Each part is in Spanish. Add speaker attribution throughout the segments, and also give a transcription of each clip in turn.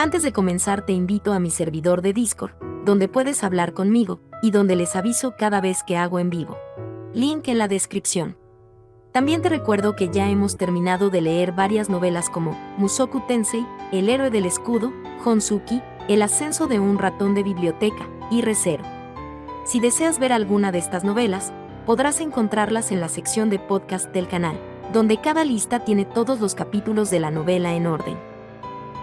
Speaker 1: Antes de comenzar te invito a mi servidor de Discord, donde puedes hablar conmigo, y donde les aviso cada vez que hago en vivo. Link en la descripción. También te recuerdo que ya hemos terminado de leer varias novelas como Mushoku Tensei, El héroe del escudo, Honsuki, El ascenso de un ratón de biblioteca, y Re:Zero. Si deseas ver alguna de estas novelas, podrás encontrarlas en la sección de podcast del canal, donde cada lista tiene todos los capítulos de la novela en orden.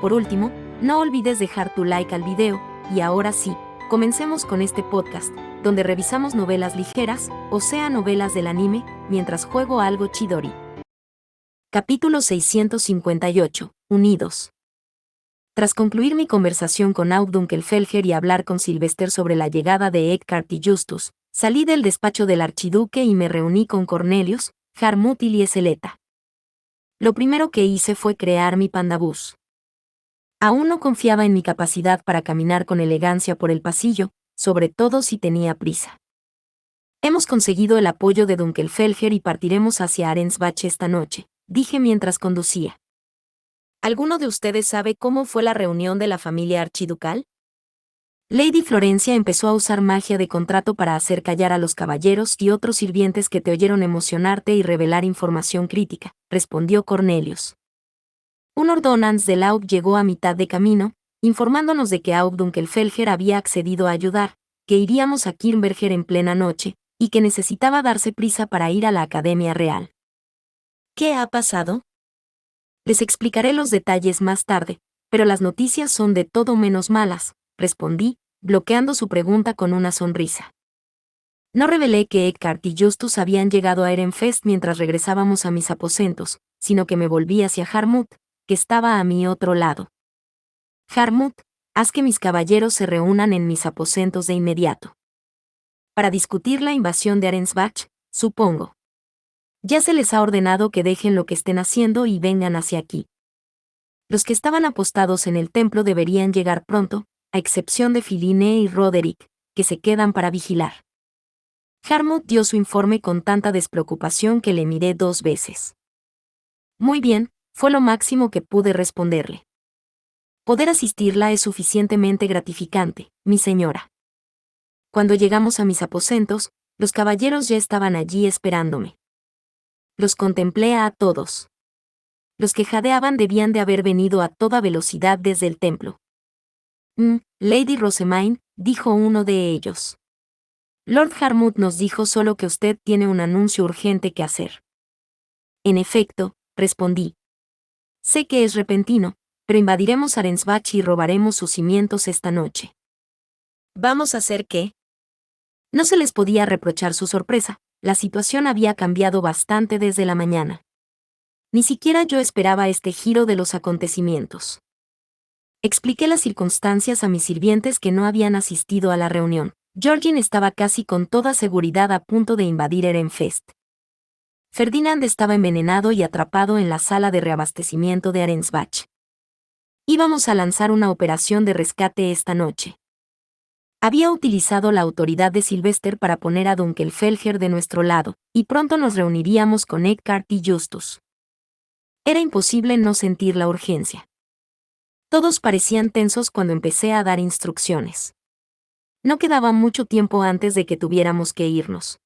Speaker 1: Por último, no olvides dejar tu like al video, y ahora sí, comencemos con este podcast, donde revisamos novelas ligeras, o sea novelas del anime, mientras juego algo Chidori. Capítulo 658, Unidos. Tras concluir mi conversación con Aud Dunkelfelger y hablar con Sylvester sobre la llegada de Eckhart y Justus, salí del despacho del archiduque y me reuní con Cornelius, Harmut y Lieseleta. Lo primero que hice fue crear mi pandabús. Aún no confiaba en mi capacidad para caminar con elegancia por el pasillo, sobre todo si tenía prisa. Hemos conseguido el apoyo de Dunkelfelger y partiremos hacia Arensbach esta noche, dije mientras conducía. ¿Alguno de ustedes sabe cómo fue la reunión de la familia archiducal? Lady Florencia empezó a usar magia de contrato para hacer callar a los caballeros y otros sirvientes que te oyeron emocionarte y revelar información crítica, respondió Cornelius. Un ordonance de Laub llegó a mitad de camino, informándonos de que Aub Dunkelfelger había accedido a ayudar, que iríamos a Kirnberger en plena noche, y que necesitaba darse prisa para ir a la Academia Real. ¿Qué ha pasado? Les explicaré los detalles más tarde, pero las noticias son de todo menos malas, respondí, bloqueando su pregunta con una sonrisa. No revelé que Eckhart y Justus habían llegado a Ehrenfest mientras regresábamos a mis aposentos, sino que me volví hacia Harmut, que estaba a mi otro lado. Harmut, haz que mis caballeros se reúnan en mis aposentos de inmediato. Para discutir la invasión de Arensbach, supongo. Ya se les ha ordenado que dejen lo que estén haciendo y vengan hacia aquí. Los que estaban apostados en el templo deberían llegar pronto, a excepción de Philine y Roderick, que se quedan para vigilar. Harmut dio su informe con tanta despreocupación que le miré 2 veces. Muy bien, fue lo máximo que pude responderle. Poder asistirla es suficientemente gratificante, mi señora. Cuando llegamos a mis aposentos, los caballeros ya estaban allí esperándome. Los contemplé a todos. Los que jadeaban debían de haber venido a toda velocidad desde el templo. Lady Rosamine, dijo uno de ellos. Lord Harmut nos dijo solo que usted tiene un anuncio urgente que hacer. En efecto, respondí. Sé que es repentino, pero invadiremos Arensbach y robaremos sus cimientos esta noche. ¿Vamos a hacer qué? No se les podía reprochar su sorpresa, la situación había cambiado bastante desde la mañana. Ni siquiera yo esperaba este giro de los acontecimientos. Expliqué las circunstancias a mis sirvientes que no habían asistido a la reunión. Georgine estaba casi con toda seguridad a punto de invadir Ehrenfest. Ferdinand estaba envenenado y atrapado en la sala de reabastecimiento de Arensbach. Íbamos a lanzar una operación de rescate esta noche. Había utilizado la autoridad de Sylvester para poner a Dunkelfelger de nuestro lado, y pronto nos reuniríamos con Eckhart y Justus. Era imposible no sentir la urgencia. Todos parecían tensos cuando empecé a dar instrucciones. No quedaba mucho tiempo antes de que tuviéramos que irnos.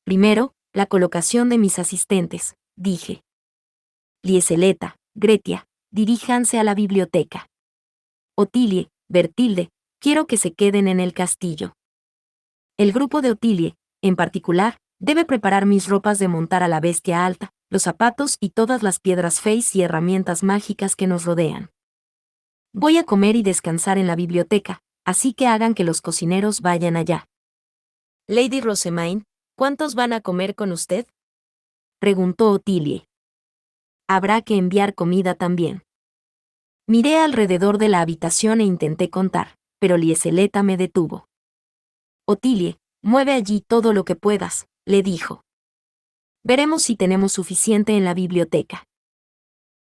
Speaker 1: Primero, la colocación de mis asistentes, dije. Lieseleta, Gretia, diríjanse a la biblioteca. Otilie, Bertilde, quiero que se queden en el castillo. El grupo de Otilie, en particular, debe preparar mis ropas de montar a la bestia alta, los zapatos y todas las piedras feis y herramientas mágicas que nos rodean. Voy a comer y descansar en la biblioteca, así que hagan que los cocineros vayan allá. Lady Rosamine, ¿cuántos van a comer con usted? Preguntó Otilie. Habrá que enviar comida también. Miré alrededor de la habitación e intenté contar, pero Lieseleta me detuvo. Otilie, mueve allí todo lo que puedas, le dijo. Veremos si tenemos suficiente en la biblioteca.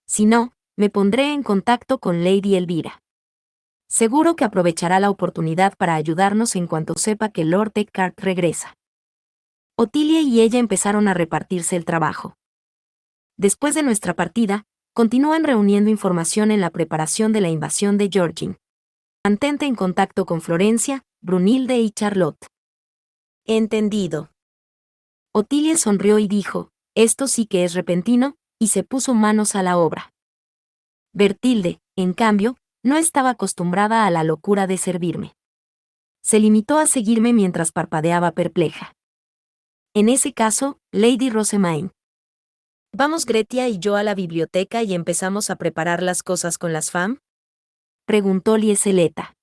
Speaker 1: Si no, me pondré en contacto con Lady Elvira. Seguro que aprovechará la oportunidad para ayudarnos en cuanto sepa que Lord Eckhart regresa. Otilie y ella empezaron a repartirse el trabajo. Después de nuestra partida, continúan reuniendo información en la preparación de la invasión de Georgin. Mantente en contacto con Florencia, Brunilde y Charlotte. Entendido. Otilia sonrió y dijo, esto sí que es repentino, y se puso manos a la obra. Bertilde, en cambio, no estaba acostumbrada a la locura de servirme. Se limitó a seguirme mientras parpadeaba perpleja. En ese caso, Lady Rosemaine. ¿Vamos Gretia y yo a la biblioteca y empezamos a preparar las cosas con las FAM? Preguntó Lieseleta.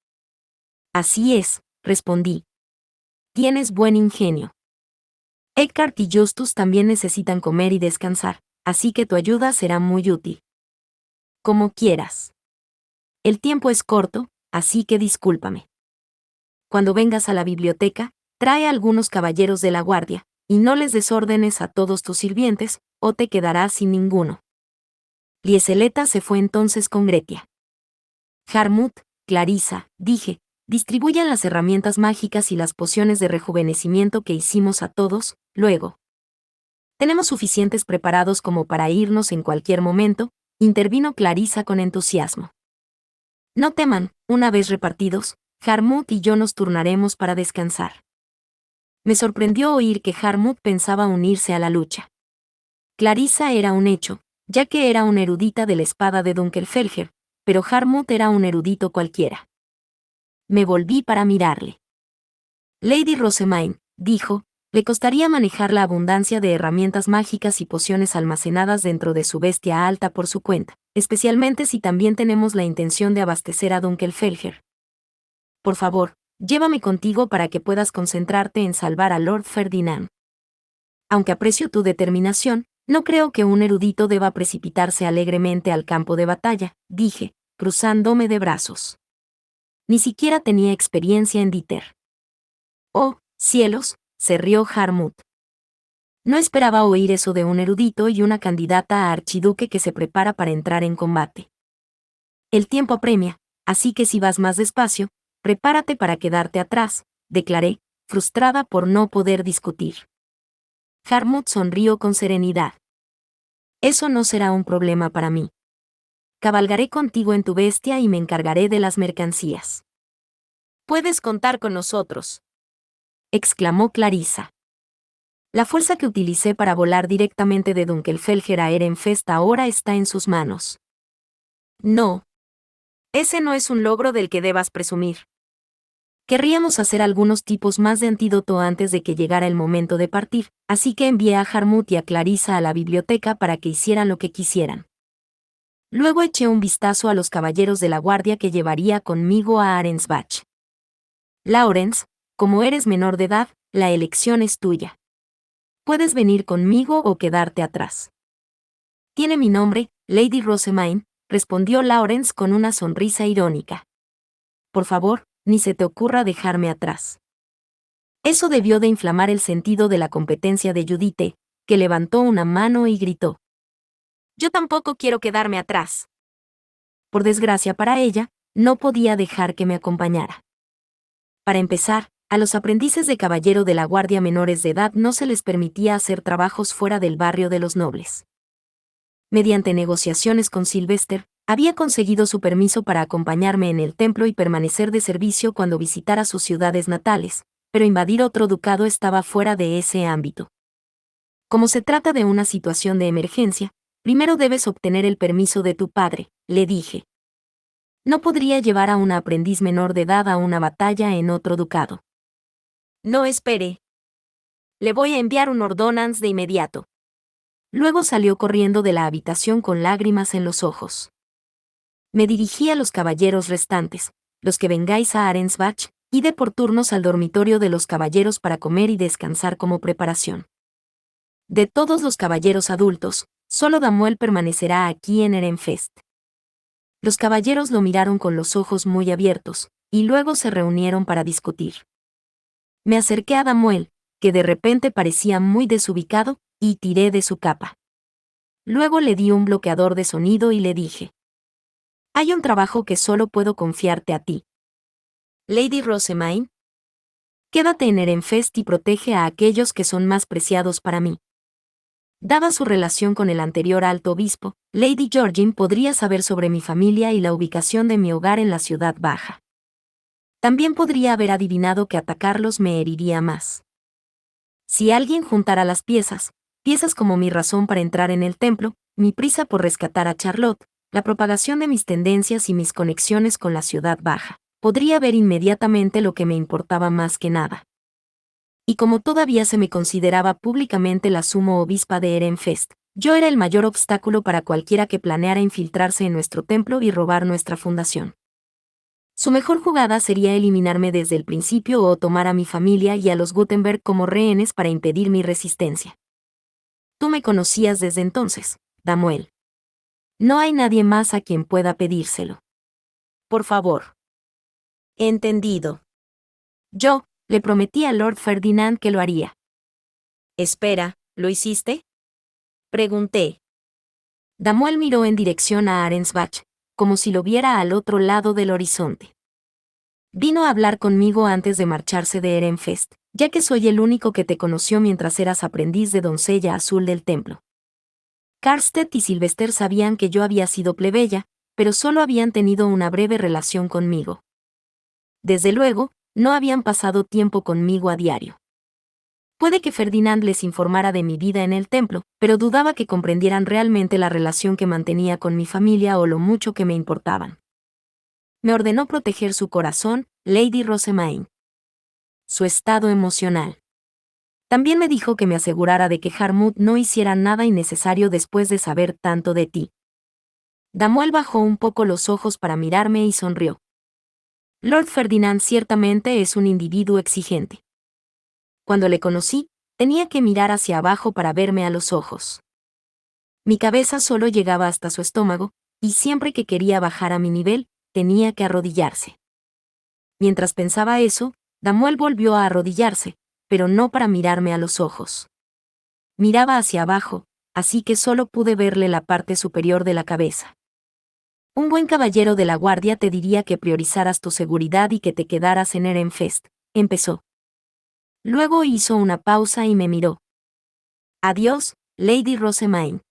Speaker 1: Así es, respondí. Tienes buen ingenio. Eckhart y Justus también necesitan comer y descansar, así que tu ayuda será muy útil. Como quieras. El tiempo es corto, así que discúlpame. Cuando vengas a la biblioteca, trae a algunos caballeros de la guardia, y no les des órdenes a todos tus sirvientes, o te quedarás sin ninguno. Lieseleta se fue entonces con Gretia. Harmut, Clarissa, dije, distribuyan las herramientas mágicas y las pociones de rejuvenecimiento que hicimos a todos, luego. Tenemos suficientes preparados como para irnos en cualquier momento, intervino Clarissa con entusiasmo. No teman, una vez repartidos, Harmut y yo nos turnaremos para descansar. Me sorprendió oír que Harmut pensaba unirse a la lucha. Clarissa era un hecho, ya que era una erudita de la espada de Dunkelfelger, pero Harmut era un erudito cualquiera. Me volví para mirarle. Lady Rosemaine, dijo, le costaría manejar la abundancia de herramientas mágicas y pociones almacenadas dentro de su bestia alta por su cuenta, especialmente si también tenemos la intención de abastecer a Dunkelfelger. Por favor, llévame contigo para que puedas concentrarte en salvar a Lord Ferdinand. Aunque aprecio tu determinación, no creo que un erudito deba precipitarse alegremente al campo de batalla, dije, cruzándome de brazos. Ni siquiera tenía experiencia en Dieter. Oh, cielos, se rió Harmut. No esperaba oír eso de un erudito y una candidata a archiduque que se prepara para entrar en combate. El tiempo apremia, así que si vas más despacio, prepárate para quedarte atrás, declaré, frustrada por no poder discutir. Harmut sonrió con serenidad. Eso no será un problema para mí. Cabalgaré contigo en tu bestia y me encargaré de las mercancías. Puedes contar con nosotros, exclamó Clarissa. La fuerza que utilicé para volar directamente de Dunkelfelger a Ehrenfest ahora está en sus manos. No. Ese no es un logro del que debas presumir. Querríamos hacer algunos tipos más de antídoto antes de que llegara el momento de partir, así que envié a Harmut y a Clarissa a la biblioteca para que hicieran lo que quisieran. Luego eché un vistazo a los caballeros de la guardia que llevaría conmigo a Arensbach. Lawrence, como eres menor de edad, la elección es tuya. Puedes venir conmigo o quedarte atrás. Tiene mi nombre, Lady Rosemaine, respondió Lawrence con una sonrisa irónica. Por favor, ni se te ocurra dejarme atrás. Eso debió de inflamar el sentido de la competencia de Judith, que levantó una mano y gritó. Yo tampoco quiero quedarme atrás. Por desgracia para ella, no podía dejar que me acompañara. Para empezar, a los aprendices de caballero de la guardia menores de edad no se les permitía hacer trabajos fuera del barrio de los nobles. Mediante negociaciones con Sylvester, había conseguido su permiso para acompañarme en el templo y permanecer de servicio cuando visitara sus ciudades natales, pero invadir otro ducado estaba fuera de ese ámbito. Como se trata de una situación de emergencia, primero debes obtener el permiso de tu padre, le dije. No podría llevar a una aprendiz menor de edad a una batalla en otro ducado. No espere. Le voy a enviar un ordonance de inmediato. Luego salió corriendo de la habitación con lágrimas en los ojos. Me dirigí a los caballeros restantes, los que vengáis a Arensbach, id por turnos al dormitorio de los caballeros para comer y descansar como preparación. De todos los caballeros adultos, solo Damuel permanecerá aquí en Ehrenfest. Los caballeros lo miraron con los ojos muy abiertos, y luego se reunieron para discutir. Me acerqué a Damuel, que de repente parecía muy desubicado, y tiré de su capa. Luego le di un bloqueador de sonido y le dije. Hay un trabajo que solo puedo confiarte a ti. Lady Rosemaine. Quédate en Ehrenfest y protege a aquellos que son más preciados para mí. Dada su relación con el anterior alto obispo, Lady Georgine podría saber sobre mi familia y la ubicación de mi hogar en la ciudad baja. También podría haber adivinado que atacarlos me heriría más. Si alguien juntara las piezas como mi razón para entrar en el templo, mi prisa por rescatar a Charlotte, la propagación de mis tendencias y mis conexiones con la ciudad baja, podría ver inmediatamente lo que me importaba más que nada. Y como todavía se me consideraba públicamente la sumo obispa de Ehrenfest, yo era el mayor obstáculo para cualquiera que planeara infiltrarse en nuestro templo y robar nuestra fundación. Su mejor jugada sería eliminarme desde el principio o tomar a mi familia y a los Gutenberg como rehenes para impedir mi resistencia. Tú me conocías desde entonces, Damuel. No hay nadie más a quien pueda pedírselo. Por favor. Entendido. Yo, le prometí a Lord Ferdinand que lo haría. Espera, ¿lo hiciste? Pregunté. Damuel miró en dirección a Arensbach, como si lo viera al otro lado del horizonte. Vino a hablar conmigo antes de marcharse de Ehrenfest, ya que soy el único que te conoció mientras eras aprendiz de doncella azul del templo. Karstedt y Sylvester sabían que yo había sido plebeya, pero solo habían tenido una breve relación conmigo. Desde luego, no habían pasado tiempo conmigo a diario. Puede que Ferdinand les informara de mi vida en el templo, pero dudaba que comprendieran realmente la relación que mantenía con mi familia o lo mucho que me importaban. Me ordenó proteger su corazón, Lady Rosemaine. Su estado emocional. También me dijo que me asegurara de que Harmut no hiciera nada innecesario después de saber tanto de ti. Damuel bajó un poco los ojos para mirarme y sonrió. Lord Ferdinand ciertamente es un individuo exigente. Cuando le conocí, tenía que mirar hacia abajo para verme a los ojos. Mi cabeza solo llegaba hasta su estómago, y siempre que quería bajar a mi nivel, tenía que arrodillarse. Mientras pensaba eso, Damuel volvió a arrodillarse, pero no para mirarme a los ojos. Miraba hacia abajo, así que solo pude verle la parte superior de la cabeza. Un buen caballero de la guardia te diría que priorizaras tu seguridad y que te quedaras en Ehrenfest, empezó. Luego hizo una pausa y me miró. Adiós, Lady Rosemaine.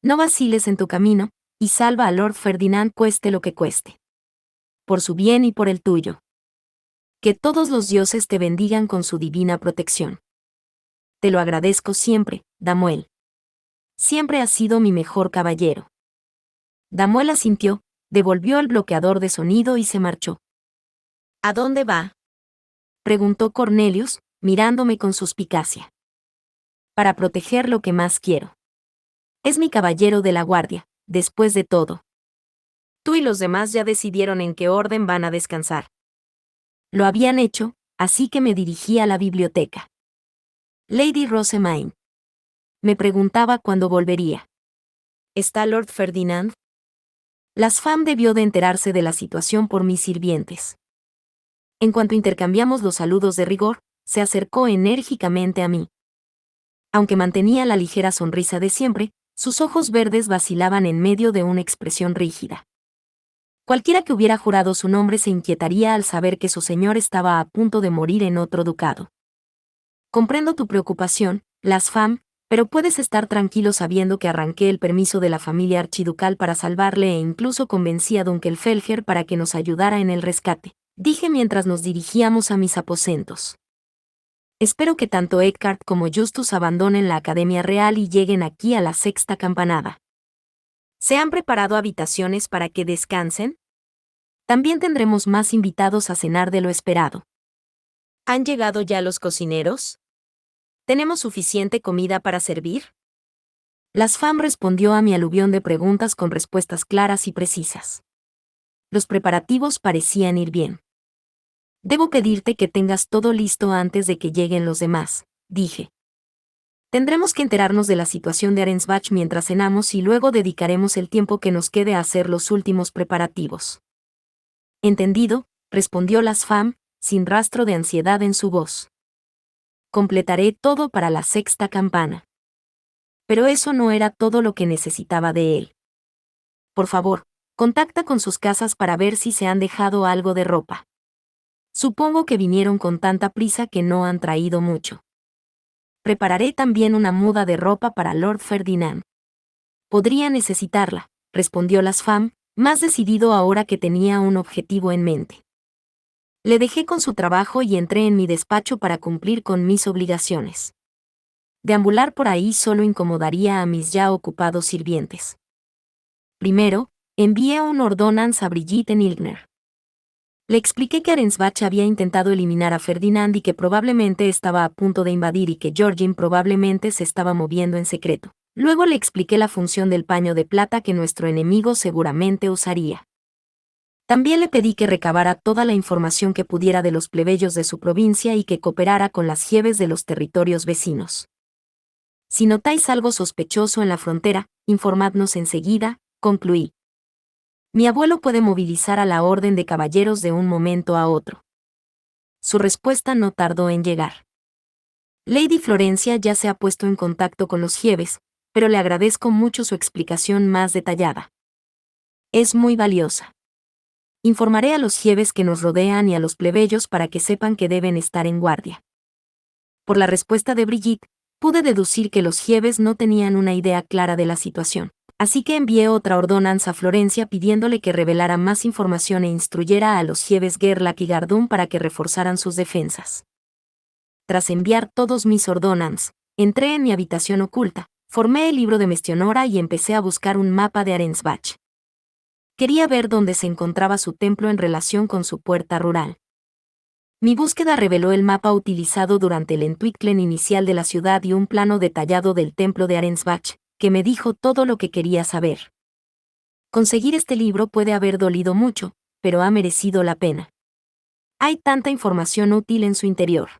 Speaker 1: No vaciles en tu camino, y salva a Lord Ferdinand cueste lo que cueste. Por su bien y por el tuyo. Que todos los dioses te bendigan con su divina protección. Te lo agradezco siempre, Damuel. Siempre has sido mi mejor caballero. Damuel asintió, devolvió el bloqueador de sonido y se marchó. ¿A dónde va? Preguntó Cornelius, mirándome con suspicacia. Para proteger lo que más quiero. Es mi caballero de la guardia, después de todo. Tú y los demás ya decidieron en qué orden van a descansar. Lo habían hecho, así que me dirigí a la biblioteca. Lady Rosemaine. Me preguntaba cuándo volvería. ¿Está Lord Ferdinand? Las Fam debió de enterarse de la situación por mis sirvientes. En cuanto intercambiamos los saludos de rigor, se acercó enérgicamente a mí. Aunque mantenía la ligera sonrisa de siempre, sus ojos verdes vacilaban en medio de una expresión rígida. Cualquiera que hubiera jurado su nombre se inquietaría al saber que su señor estaba a punto de morir en otro ducado. Comprendo tu preocupación, Las Fam, pero puedes estar tranquilo sabiendo que arranqué el permiso de la familia archiducal para salvarle e incluso convencí a Dunkelfelger para que nos ayudara en el rescate, dije mientras nos dirigíamos a mis aposentos. Espero que tanto Eckhart como Justus abandonen la Academia Real y lleguen aquí a la sexta campanada. ¿Se han preparado habitaciones para que descansen? También tendremos más invitados a cenar de lo esperado. ¿Han llegado ya los cocineros? ¿Tenemos suficiente comida para servir? Las Fam respondió a mi aluvión de preguntas con respuestas claras y precisas. Los preparativos parecían ir bien. Debo pedirte que tengas todo listo antes de que lleguen los demás, dije. Tendremos que enterarnos de la situación de Arensbach mientras cenamos y luego dedicaremos el tiempo que nos quede a hacer los últimos preparativos. Entendido, respondió Las Fam, sin rastro de ansiedad en su voz. Completaré todo para la sexta campana. Pero eso no era todo lo que necesitaba de él. Por favor, contacta con sus casas para ver si se han dejado algo de ropa. Supongo que vinieron con tanta prisa que no han traído mucho. Prepararé también una muda de ropa para Lord Ferdinand. Podría necesitarla, respondió Lasfam, más decidido ahora que tenía un objetivo en mente. Le dejé con su trabajo y entré en mi despacho para cumplir con mis obligaciones. Deambular por ahí solo incomodaría a mis ya ocupados sirvientes. Primero, envié un ordonance a Brigitte Nilgner. Le expliqué que Arensbach había intentado eliminar a Ferdinand y que probablemente estaba a punto de invadir y que Georgine probablemente se estaba moviendo en secreto. Luego le expliqué la función del paño de plata que nuestro enemigo seguramente usaría. También le pedí que recabara toda la información que pudiera de los plebeyos de su provincia y que cooperara con las jefes de los territorios vecinos. Si notáis algo sospechoso en la frontera, informadnos enseguida, concluí. Mi abuelo puede movilizar a la orden de caballeros de un momento a otro. Su respuesta no tardó en llegar. Lady Florencia ya se ha puesto en contacto con los jefes, pero le agradezco mucho su explicación más detallada. Es muy valiosa. Informaré a los jefes que nos rodean y a los plebeyos para que sepan que deben estar en guardia. Por la respuesta de Brigitte, pude deducir que los jefes no tenían una idea clara de la situación, así que envié otra ordonanza a Florencia pidiéndole que revelara más información e instruyera a los jefes Gerlach y Gardún para que reforzaran sus defensas. Tras enviar todos mis ordonances, entré en mi habitación oculta, formé el libro de Mestionora y empecé a buscar un mapa de Arensbach. Quería ver dónde se encontraba su templo en relación con su puerta rural. Mi búsqueda reveló el mapa utilizado durante el Entwicklung inicial de la ciudad y un plano detallado del templo de Arensbach, que me dijo todo lo que quería saber. Conseguir este libro puede haber dolido mucho, pero ha merecido la pena. Hay tanta información útil en su interior.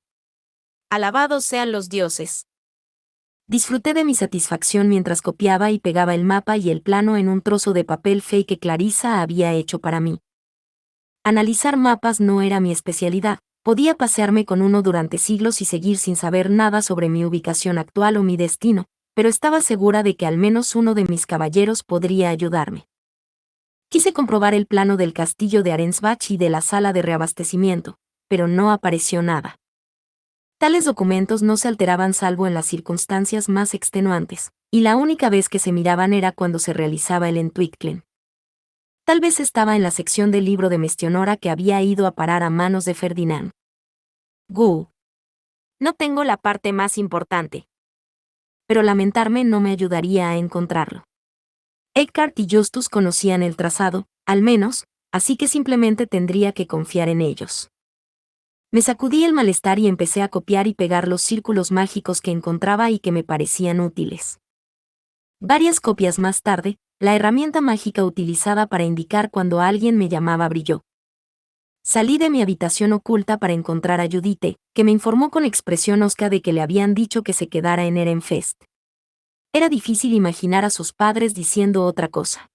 Speaker 1: Alabados sean los dioses. Disfruté de mi satisfacción mientras copiaba y pegaba el mapa y el plano en un trozo de papel fake que Clarissa había hecho para mí. Analizar mapas no era mi especialidad, podía pasearme con uno durante siglos y seguir sin saber nada sobre mi ubicación actual o mi destino, pero estaba segura de que al menos uno de mis caballeros podría ayudarme. Quise comprobar el plano del castillo de Arensbach y de la sala de reabastecimiento, pero no apareció nada. Tales documentos no se alteraban salvo en las circunstancias más extenuantes, y la única vez que se miraban era cuando se realizaba el Entwicklung. Tal vez estaba en la sección del libro de Mestionora que había ido a parar a manos de Ferdinand. No tengo la parte más importante. Pero lamentarme no me ayudaría a encontrarlo. Eckhart y Justus conocían el trazado, al menos, así que simplemente tendría que confiar en ellos. Me sacudí el malestar y empecé a copiar y pegar los círculos mágicos que encontraba y que me parecían útiles. Varias copias más tarde, la herramienta mágica utilizada para indicar cuando alguien me llamaba brilló. Salí de mi habitación oculta para encontrar a Judith, que me informó con expresión hosca de que le habían dicho que se quedara en Ehrenfest. Era difícil imaginar a sus padres diciendo otra cosa.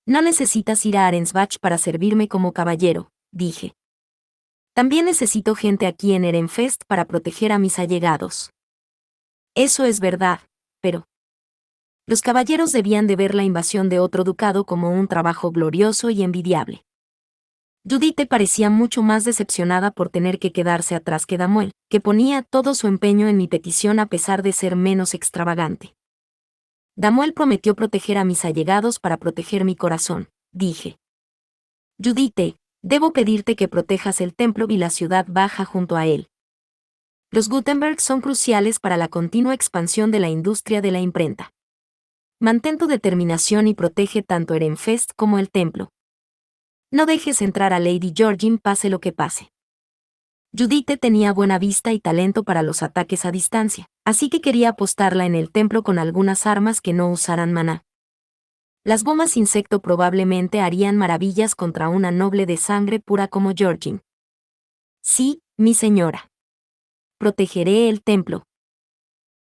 Speaker 1: No necesitas ir a Arensbach para servirme como caballero, dije. También necesito gente aquí en Ehrenfest para proteger a mis allegados. Eso es verdad, pero los caballeros debían de ver la invasión de otro ducado como un trabajo glorioso y envidiable. Judith parecía mucho más decepcionada por tener que quedarse atrás que Damuel, que ponía todo su empeño en mi petición a pesar de ser menos extravagante. Damuel prometió proteger a mis allegados para proteger mi corazón, dije. Judith, debo pedirte que protejas el templo y la ciudad baja junto a él. Los Gutenberg son cruciales para la continua expansión de la industria de la imprenta. Mantén tu determinación y protege tanto Ehrenfest como el templo. No dejes entrar a Lady Georgine pase lo que pase. Judith tenía buena vista y talento para los ataques a distancia, así que quería apostarla en el templo con algunas armas que no usaran maná. Las bombas insecto probablemente harían maravillas contra una noble de sangre pura como Georgine. Sí, mi señora. Protegeré el templo.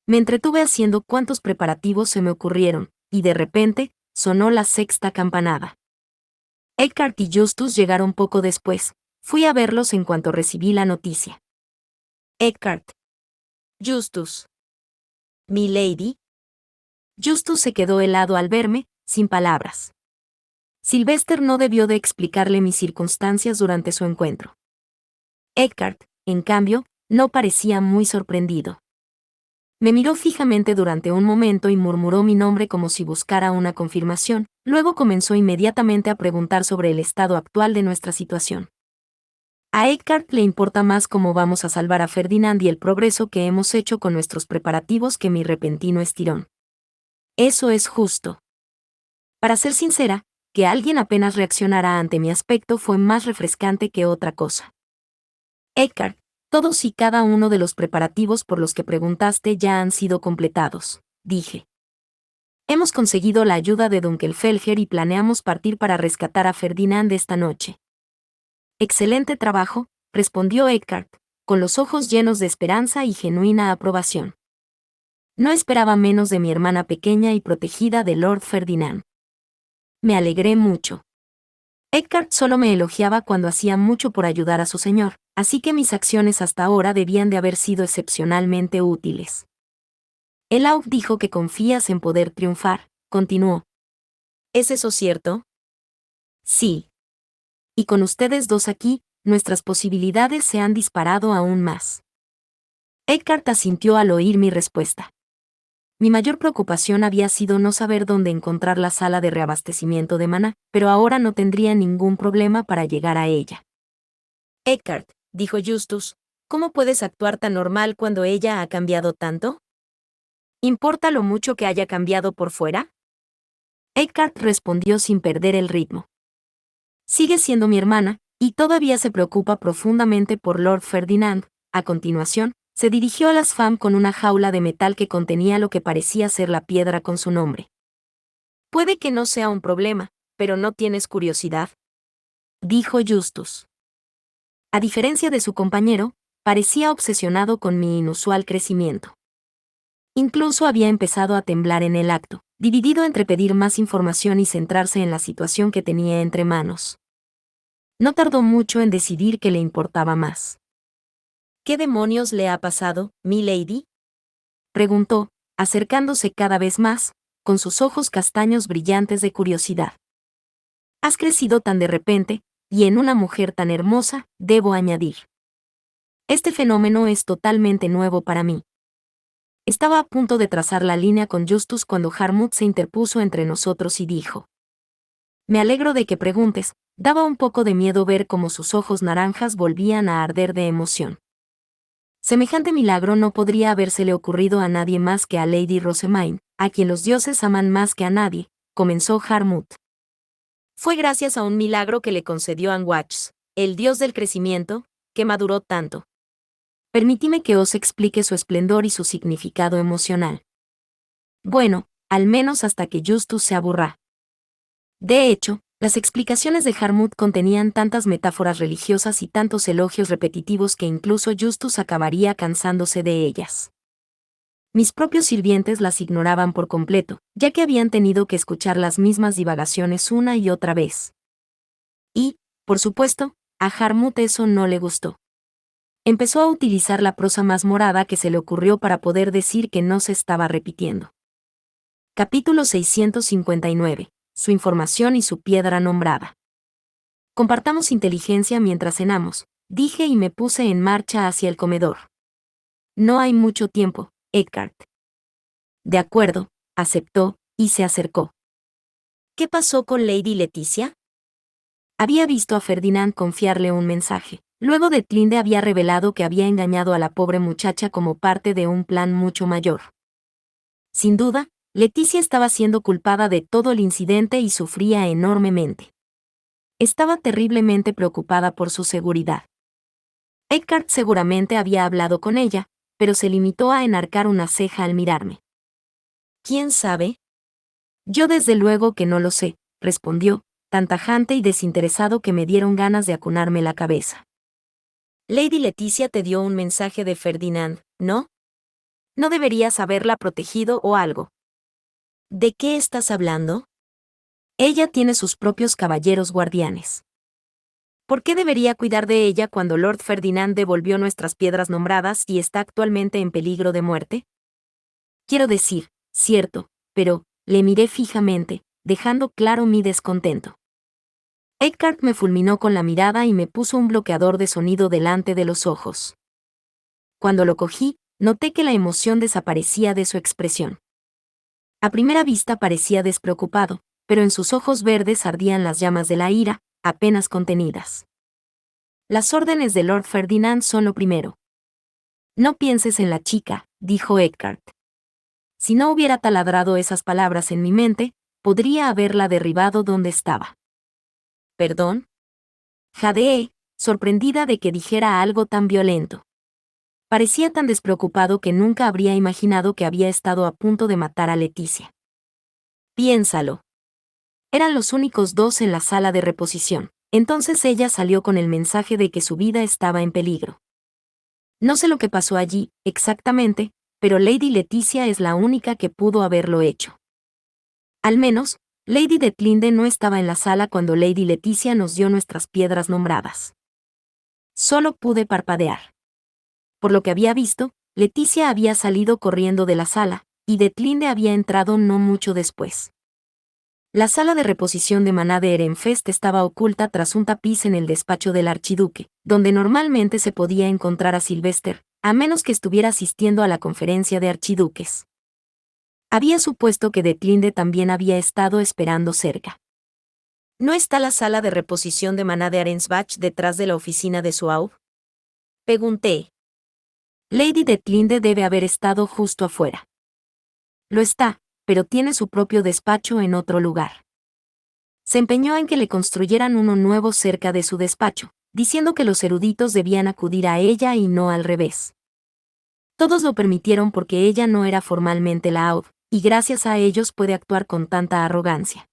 Speaker 1: Me entretuve haciendo cuantos preparativos se me ocurrieron, y de repente, sonó la sexta campanada. Eckhart y Justus llegaron poco después. Fui a verlos en cuanto recibí la noticia. Eckhart. Justus. ¿Mi lady? Justus se quedó helado al verme, sin palabras. Sylvester no debió de explicarle mis circunstancias durante su encuentro. Eckhart, en cambio, no parecía muy sorprendido. Me miró fijamente durante un momento y murmuró mi nombre como si buscara una confirmación. Luego comenzó inmediatamente a preguntar sobre el estado actual de nuestra situación. A Eckhart le importa más cómo vamos a salvar a Ferdinand y el progreso que hemos hecho con nuestros preparativos que mi repentino estirón. Eso es justo. Para ser sincera, que alguien apenas reaccionara ante mi aspecto fue más refrescante que otra cosa. Eckhart, todos y cada uno de los preparativos por los que preguntaste ya han sido completados, dije. Hemos conseguido la ayuda de Dunkelfelger y planeamos partir para rescatar a Ferdinand esta noche. Excelente trabajo, respondió Eckhart, con los ojos llenos de esperanza y genuina aprobación. No esperaba menos de mi hermana pequeña y protegida de Lord Ferdinand. Me alegré mucho. Eckhart solo me elogiaba cuando hacía mucho por ayudar a su señor, así que mis acciones hasta ahora debían de haber sido excepcionalmente útiles. Elaug dijo que confías en poder triunfar, continuó. ¿Es eso cierto? Sí. Y con ustedes dos aquí, nuestras posibilidades se han disparado aún más. Eckhart asintió al oír mi respuesta. Mi mayor preocupación había sido no saber dónde encontrar la sala de reabastecimiento de maná, pero ahora no tendría ningún problema para llegar a ella. Eckhart, dijo Justus, ¿cómo puedes actuar tan normal cuando ella ha cambiado tanto? ¿Importa lo mucho que haya cambiado por fuera? Eckhart respondió sin perder el ritmo. Sigue siendo mi hermana, y todavía se preocupa profundamente por Lord Ferdinand. A continuación, se dirigió a las FAM con una jaula de metal que contenía lo que parecía ser la piedra con su nombre. Puede que no sea un problema, pero ¿no tienes curiosidad?, dijo Justus. A diferencia de su compañero, parecía obsesionado con mi inusual crecimiento. Incluso había empezado a temblar en el acto, dividido entre pedir más información y centrarse en la situación que tenía entre manos. No tardó mucho en decidir qué le importaba más. ¿Qué demonios le ha pasado, milady?, preguntó, acercándose cada vez más, con sus ojos castaños brillantes de curiosidad. Has crecido tan de repente, y en una mujer tan hermosa, debo añadir. Este fenómeno es totalmente nuevo para mí. Estaba a punto de trazar la línea con Justus cuando Harmut se interpuso entre nosotros y dijo: Me alegro de que preguntes. Daba un poco de miedo ver cómo sus ojos naranjas volvían a arder de emoción. Semejante milagro no podría habérsele ocurrido a nadie más que a Lady Rosemaine, a quien los dioses aman más que a nadie, comenzó Harmut. Fue gracias a un milagro que le concedió Anguax, el dios del crecimiento, que maduró tanto. Permítime que os explique su esplendor y su significado emocional. Bueno, al menos hasta que Justus se aburra. De hecho, las explicaciones de Harmut contenían tantas metáforas religiosas y tantos elogios repetitivos que incluso Justus acabaría cansándose de ellas. Mis propios sirvientes las ignoraban por completo, ya que habían tenido que escuchar las mismas divagaciones una y otra vez. Y, por supuesto, a Harmut eso no le gustó. Empezó a utilizar la prosa más morada que se le ocurrió para poder decir que no se estaba repitiendo. Capítulo 659. Su información y su piedra nombrada. Compartamos inteligencia mientras cenamos, dije y me puse en marcha hacia el comedor. No hay mucho tiempo, Eckhart. De acuerdo, aceptó, y se acercó. ¿Qué pasó con Lady Leticia? Había visto a Ferdinand confiarle un mensaje. Luego de Tlinde había revelado que había engañado a la pobre muchacha como parte de un plan mucho mayor. Sin duda, Leticia estaba siendo culpada de todo el incidente y sufría enormemente. Estaba terriblemente preocupada por su seguridad. Eckhart seguramente había hablado con ella, pero se limitó a enarcar una ceja al mirarme. ¿Quién sabe? Yo desde luego que no lo sé, respondió, tan tajante y desinteresado que me dieron ganas de acunarme la cabeza. Lady Leticia te dio un mensaje de Ferdinand, ¿no? No deberías haberla protegido o algo. ¿De qué estás hablando? Ella tiene sus propios caballeros guardianes. ¿Por qué debería cuidar de ella cuando Lord Ferdinand devolvió nuestras piedras nombradas y está actualmente en peligro de muerte? Quiero decir, cierto, pero, le miré fijamente, dejando claro mi descontento. Eckhart me fulminó con la mirada y me puso un bloqueador de sonido delante de los ojos. Cuando lo cogí, Noté que la emoción desaparecía de su expresión. A primera vista parecía despreocupado, pero en sus ojos verdes ardían las llamas de la ira, apenas contenidas. Las órdenes de Lord Ferdinand son lo primero. No pienses en la chica, dijo Eckhart. Si no hubiera taladrado esas palabras en mi mente, podría haberla derribado donde estaba. ¿Perdón? Jadeé, sorprendida de que dijera algo tan violento. Parecía tan despreocupado que nunca habría imaginado que había estado a punto de matar a Leticia. Piénsalo. Eran los únicos dos en la sala de reposición. Entonces ella salió con el mensaje de que su vida estaba en peligro. No sé lo que pasó allí, exactamente, pero Lady Leticia es la única que pudo haberlo hecho. Al menos, Lady Detlinde no estaba en la sala cuando Lady Leticia nos dio nuestras piedras nombradas. Solo pude parpadear. Por lo que había visto, Leticia había salido corriendo de la sala, y Detlinde había entrado no mucho después. La sala de reposición de Maná de Ehrenfest estaba oculta tras un tapiz en el despacho del archiduque, donde normalmente se podía encontrar a Sylvester, a menos que estuviera asistiendo a la conferencia de archiduques. Había supuesto que Detlinde también había estado esperando cerca. ¿No está la sala de reposición de Maná de Arensbach detrás de la oficina de Suaub? Pregunté. Lady Detlinde debe haber estado justo afuera. Lo está, pero tiene su propio despacho en otro lugar. Se empeñó en que le construyeran uno nuevo cerca de su despacho, diciendo que los eruditos debían acudir a ella y no al revés. Todos lo permitieron porque ella no era formalmente la AUD, y gracias a ellos puede actuar con tanta arrogancia.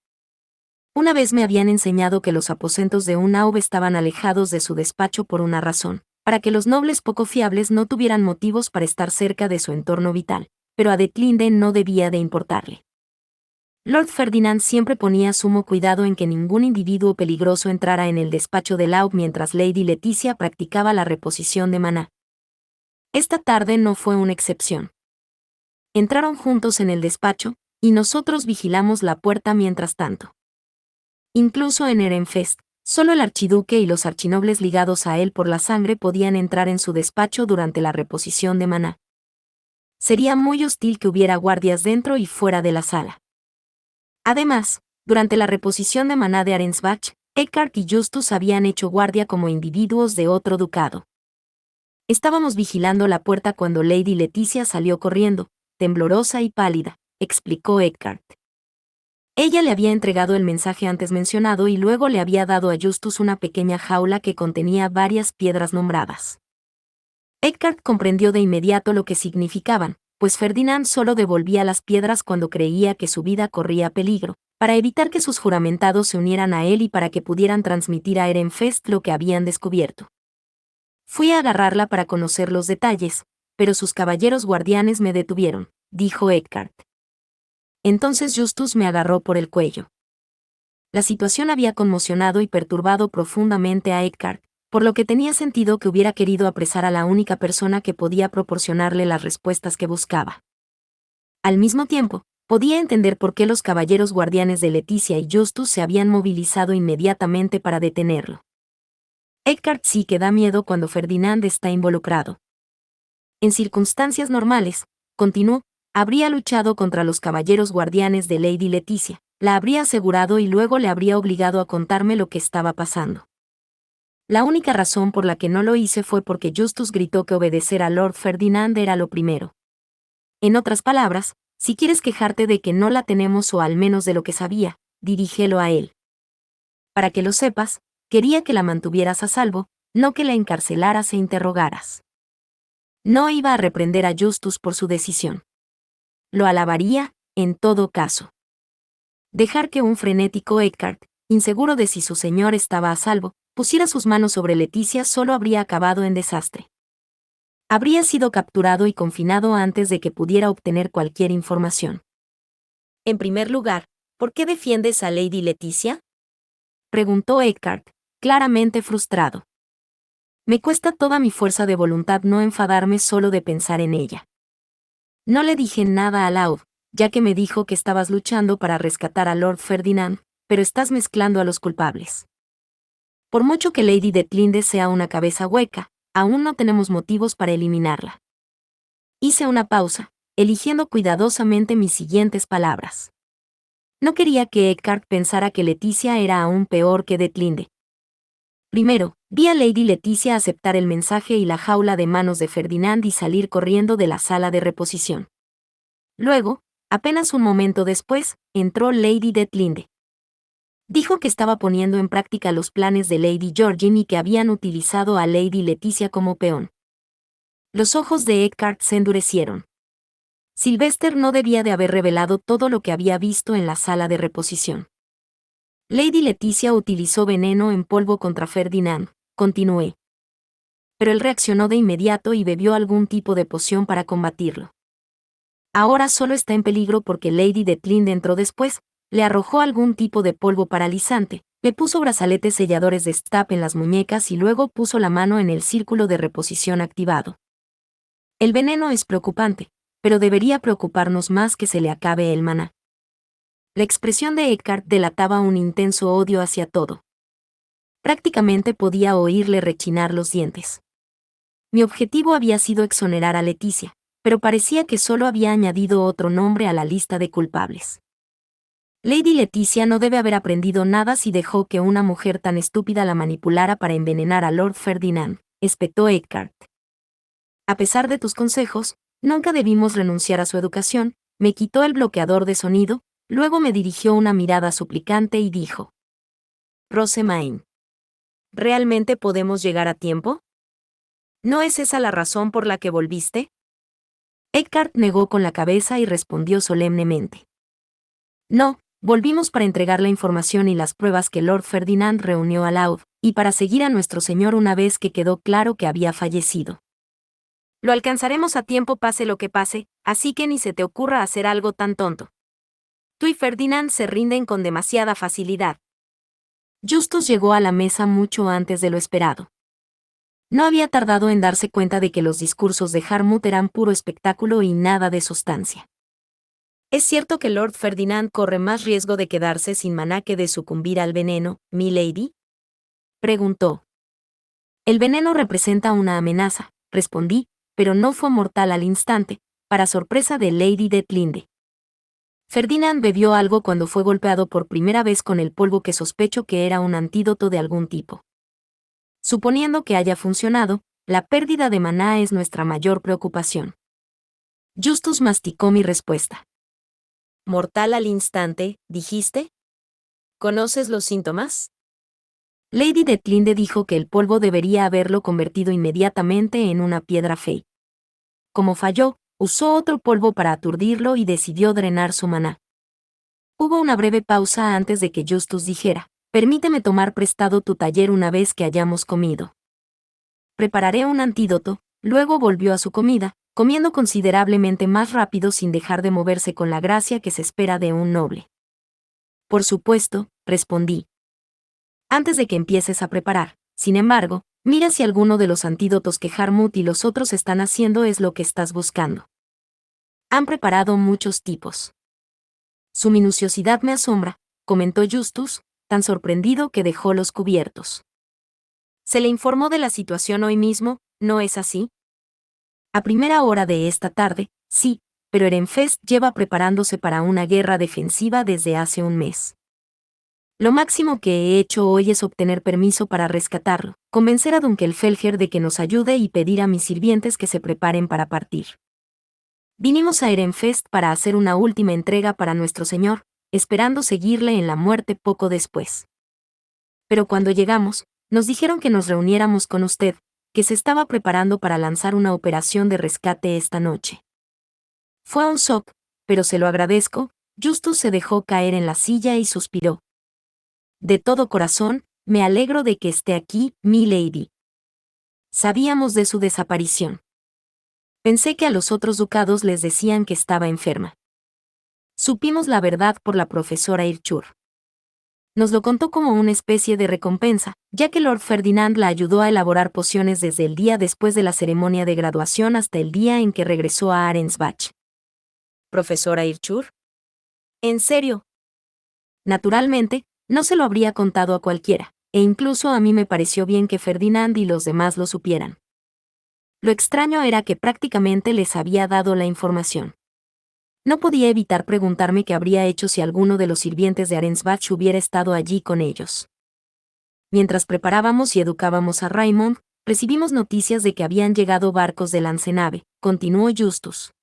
Speaker 1: Una vez me habían enseñado que los aposentos de un AUB estaban alejados de su despacho por una razón, para que los nobles poco fiables no tuvieran motivos para estar cerca de su entorno vital, pero a Detlinde no debía de importarle. Lord Ferdinand siempre ponía sumo cuidado en que ningún individuo peligroso entrara en el despacho de Laub mientras Lady Leticia practicaba la reposición de maná. Esta tarde no fue una excepción. Entraron juntos en el despacho, y nosotros vigilamos la puerta mientras tanto. Incluso en Ehrenfest, solo el archiduque y los archinobles ligados a él por la sangre podían entrar en su despacho durante la reposición de maná. Sería muy hostil que hubiera guardias dentro y fuera de la sala. Además, durante la reposición de Maná de Arensbach, Eckhart y Justus habían hecho guardia como individuos de otro ducado. Estábamos vigilando la puerta cuando Lady Leticia salió corriendo, temblorosa y pálida, explicó Eckhart. Ella le había entregado el mensaje antes mencionado y luego le había dado a Justus una pequeña jaula que contenía varias piedras nombradas. Eckhart comprendió de inmediato lo que significaban, pues Ferdinand solo devolvía las piedras cuando creía que su vida corría peligro, para evitar que sus juramentados se unieran a él y para que pudieran transmitir a Ehrenfest lo que habían descubierto. Fui a agarrarla para conocer los detalles, pero sus caballeros guardianes me detuvieron, dijo Eckhart. Entonces Justus me agarró por el cuello. La situación había conmocionado y perturbado profundamente a Eckhart, por lo que tenía sentido que hubiera querido apresar a la única persona que podía proporcionarle las respuestas que buscaba. Al mismo tiempo, podía entender por qué los caballeros guardianes de Leticia y Justus se habían movilizado inmediatamente para detenerlo. Eckhart sí que da miedo cuando Ferdinand está involucrado. En circunstancias normales, continuó, habría luchado contra los caballeros guardianes de Lady Leticia, la habría asegurado y luego le habría obligado a contarme lo que estaba pasando. La única razón por la que no lo hice fue porque Justus gritó que obedecer a Lord Ferdinand era lo primero. En otras palabras, si quieres quejarte de que no la tenemos o al menos de lo que sabía, dirígelo a él. Para que lo sepas, quería que la mantuvieras a salvo, no que la encarcelaras e interrogaras. No iba a reprender a Justus por su decisión. Lo alabaría, en todo caso. Dejar que un frenético Eckhart, inseguro de si su señor estaba a salvo, pusiera sus manos sobre Leticia solo habría acabado en desastre. Habría sido capturado y confinado antes de que pudiera obtener cualquier información. En primer lugar, ¿por qué defiendes a Lady Leticia? Preguntó Eckhart, claramente frustrado. Me cuesta toda mi fuerza de voluntad no enfadarme solo de pensar en ella. No le dije nada a Laud, ya que me dijo que estabas luchando para rescatar a Lord Ferdinand, pero estás mezclando a los culpables. Por mucho que Lady Detlinde sea una cabeza hueca, aún no tenemos motivos para eliminarla. Hice una pausa, eligiendo cuidadosamente mis siguientes palabras. No quería que Eckhart pensara que Leticia era aún peor que Detlinde. Primero, vi a Lady Leticia aceptar el mensaje y la jaula de manos de Ferdinand y salir corriendo de la sala de reposición. Luego, apenas un momento después, entró Lady Detlinde. Dijo que estaba poniendo en práctica los planes de Lady Georgine y que habían utilizado a Lady Leticia como peón. Los ojos de Eckhart se endurecieron. Sylvester no debía de haber revelado todo lo que había visto en la sala de reposición. Lady Leticia utilizó veneno en polvo contra Ferdinand, continué. Pero él reaccionó de inmediato y bebió algún tipo de poción para combatirlo. Ahora solo está en peligro porque Lady Detlinde entró después, le arrojó algún tipo de polvo paralizante, le puso brazaletes selladores de Stapp en las muñecas y luego puso la mano en el círculo de reposición activado. El veneno es preocupante, pero debería preocuparnos más que se le acabe el maná. La expresión de Eckhart delataba un intenso odio hacia todo. Prácticamente podía oírle rechinar los dientes. Mi objetivo había sido exonerar a Leticia, pero parecía que solo había añadido otro nombre a la lista de culpables. Lady Leticia no debe haber aprendido nada si dejó que una mujer tan estúpida la manipulara para envenenar a Lord Ferdinand, espetó Eckhart. A pesar de tus consejos, nunca debimos renunciar a su educación, me quitó el bloqueador de sonido, luego me dirigió una mirada suplicante y dijo: Rosamine, ¿realmente podemos llegar a tiempo? ¿No es esa la razón por la que volviste? Eckhart negó con la cabeza y respondió solemnemente: No, volvimos para entregar la información y las pruebas que Lord Ferdinand reunió a Laud, y para seguir a nuestro señor una vez que quedó claro que había fallecido. Lo alcanzaremos a tiempo pase lo que pase, así que ni se te ocurra hacer algo tan tonto. Tú y Ferdinand se rinden con demasiada facilidad. Justus llegó a la mesa mucho antes de lo esperado. No había tardado en darse cuenta de que los discursos de Harmut eran puro espectáculo y nada de sustancia. ¿Es cierto que Lord Ferdinand corre más riesgo de quedarse sin maná que de sucumbir al veneno, milady? Preguntó. El veneno representa una amenaza, respondí, pero no fue mortal al instante, para sorpresa de Lady Detlinde. Ferdinand bebió algo cuando fue golpeado por primera vez con el polvo que sospecho que era un antídoto de algún tipo. Suponiendo que haya funcionado, la pérdida de maná es nuestra mayor preocupación. Justus masticó mi respuesta. ¿Mortal al instante, dijiste? ¿Conoces los síntomas? Lady Detlinde dijo que el polvo debería haberlo convertido inmediatamente en una piedra fey. Como falló, usó otro polvo para aturdirlo y decidió drenar su maná. Hubo una breve pausa antes de que Justus dijera: Permíteme tomar prestado tu taller una vez que hayamos comido. Prepararé un antídoto, luego volvió a su comida, comiendo considerablemente más rápido sin dejar de moverse con la gracia que se espera de un noble. Por supuesto, respondí. Antes de que empieces a preparar, sin embargo, mira si alguno de los antídotos que Harmut y los otros están haciendo es lo que estás buscando. Han preparado muchos tipos. Su minuciosidad me asombra, comentó Justus, tan sorprendido que dejó los cubiertos. Se le informó de la situación hoy mismo, ¿no es así? A primera hora de esta tarde, sí, pero Ehrenfest lleva preparándose para una guerra defensiva desde hace un mes. Lo máximo que he hecho hoy es obtener permiso para rescatarlo, convencer a Dunkelfelger de que nos ayude y pedir a mis sirvientes que se preparen para partir. Vinimos a Ehrenfest para hacer una última entrega para nuestro señor, esperando seguirle en la muerte poco después. Pero cuando llegamos, nos dijeron que nos reuniéramos con usted, que se estaba preparando para lanzar una operación de rescate esta noche. Fue un shock, pero se lo agradezco. Justus se dejó caer en la silla y suspiró. De todo corazón, me alegro de que esté aquí, milady. Sabíamos de su desaparición. Pensé que a los otros ducados les decían que estaba enferma. Supimos la verdad por la profesora Irchur. Nos lo contó como una especie de recompensa, ya que Lord Ferdinand la ayudó a elaborar pociones desde el día después de la ceremonia de graduación hasta el día en que regresó a Arensbach. ¿Profesora Irchur? ¿En serio? Naturalmente, no se lo habría contado a cualquiera, e incluso a mí me pareció bien que Ferdinand y los demás lo supieran. Lo extraño era que prácticamente les había dado la información. No podía evitar preguntarme qué habría hecho si alguno de los sirvientes de Arensbach hubiera estado allí con ellos. Mientras preparábamos y educábamos a Raymond, recibimos noticias de que habían llegado barcos de Lancenave, continuó Justus.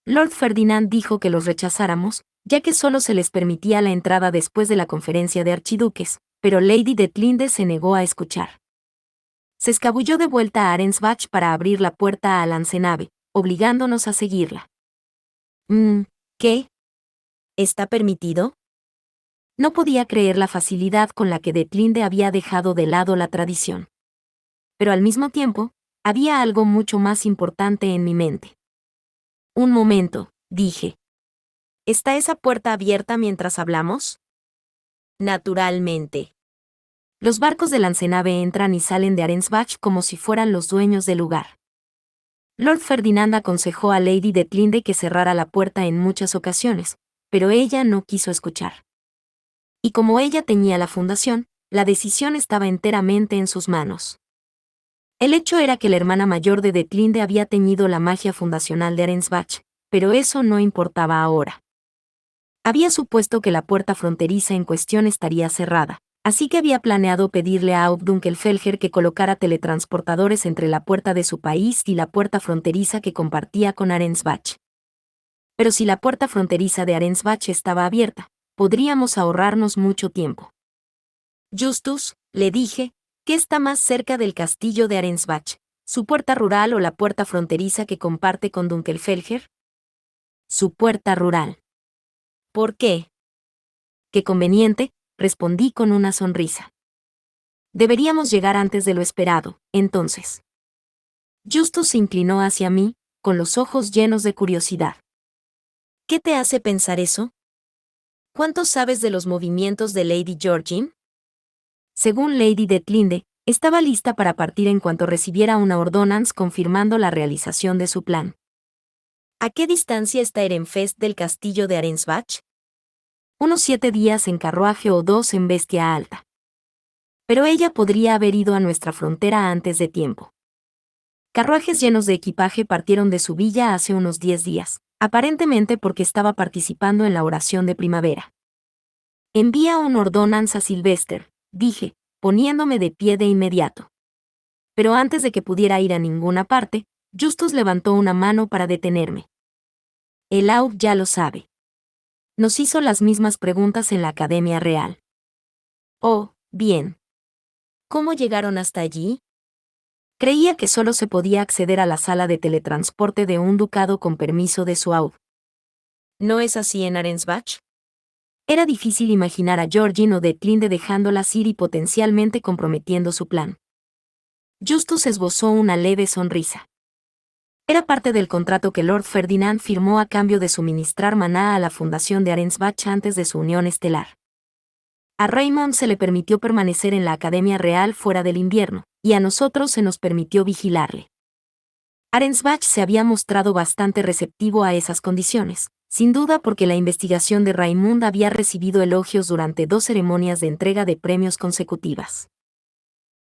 Speaker 1: Lord Ferdinand dijo que los rechazáramos, ya que solo se les permitía la entrada después de la conferencia de archiduques, pero Lady Detlinde se negó a escuchar. Se escabulló de vuelta a Arensbach para abrir la puerta a Lancenave, obligándonos a seguirla. ¿Qué? ¿Está permitido? No podía creer la facilidad con la que Detlinde había dejado de lado la tradición. Pero al mismo tiempo, había algo mucho más importante en mi mente. Un momento, dije. ¿Está esa puerta abierta mientras hablamos? Naturalmente. Los barcos de Lancenave entran y salen de Arensbach como si fueran los dueños del lugar. Lord Ferdinand aconsejó a Lady Detlinde que cerrara la puerta en muchas ocasiones, pero ella no quiso escuchar. Y como ella tenía la fundación, la decisión estaba enteramente en sus manos. El hecho era que la hermana mayor de Detlinde había teñido la magia fundacional de Arensbach, pero eso no importaba ahora. Había supuesto que la puerta fronteriza en cuestión estaría cerrada, así que había planeado pedirle a Dunkelfelger que colocara teletransportadores entre la puerta de su país y la puerta fronteriza que compartía con Arensbach. Pero si la puerta fronteriza de Arensbach estaba abierta, podríamos ahorrarnos mucho tiempo. Justus, le dije, ¿qué está más cerca del castillo de Arensbach, su puerta rural o la puerta fronteriza que comparte con Dunkelfelger? Su puerta rural. ¿Por qué? Qué conveniente, respondí con una sonrisa. Deberíamos llegar antes de lo esperado, entonces. Justus se inclinó hacia mí, con los ojos llenos de curiosidad. ¿Qué te hace pensar eso? ¿Cuánto sabes de los movimientos de Lady Georgine? Según Lady Detlinde, estaba lista para partir en cuanto recibiera una ordonnance confirmando la realización de su plan. ¿A qué distancia está Ehrenfest del castillo de Arensbach? Unos 7 días en carruaje o 2 en bestia alta. Pero ella podría haber ido a nuestra frontera antes de tiempo. Carruajes llenos de equipaje partieron de su villa hace unos 10 días, aparentemente porque estaba participando en la oración de primavera. Envía un ordonnance a Sylvester, dije, poniéndome de pie de inmediato. Pero antes de que pudiera ir a ninguna parte, Justus levantó una mano para detenerme. El AUG ya lo sabe. Nos hizo las mismas preguntas en la Academia Real. Oh, bien. ¿Cómo llegaron hasta allí? Creía que solo se podía acceder a la sala de teletransporte de un ducado con permiso de su AUG. ¿No es así en Arensbach? Era difícil imaginar a Georgine o Detlinde dejándolas ir y potencialmente comprometiendo su plan. Justus esbozó una leve sonrisa. Era parte del contrato que Lord Ferdinand firmó a cambio de suministrar maná a la fundación de Arensbach antes de su unión estelar. A Raymond se le permitió permanecer en la Academia Real fuera del invierno, y a nosotros se nos permitió vigilarle. Arensbach se había mostrado bastante receptivo a esas condiciones, sin duda porque la investigación de Raymond había recibido elogios durante 2 ceremonias de entrega de premios consecutivas.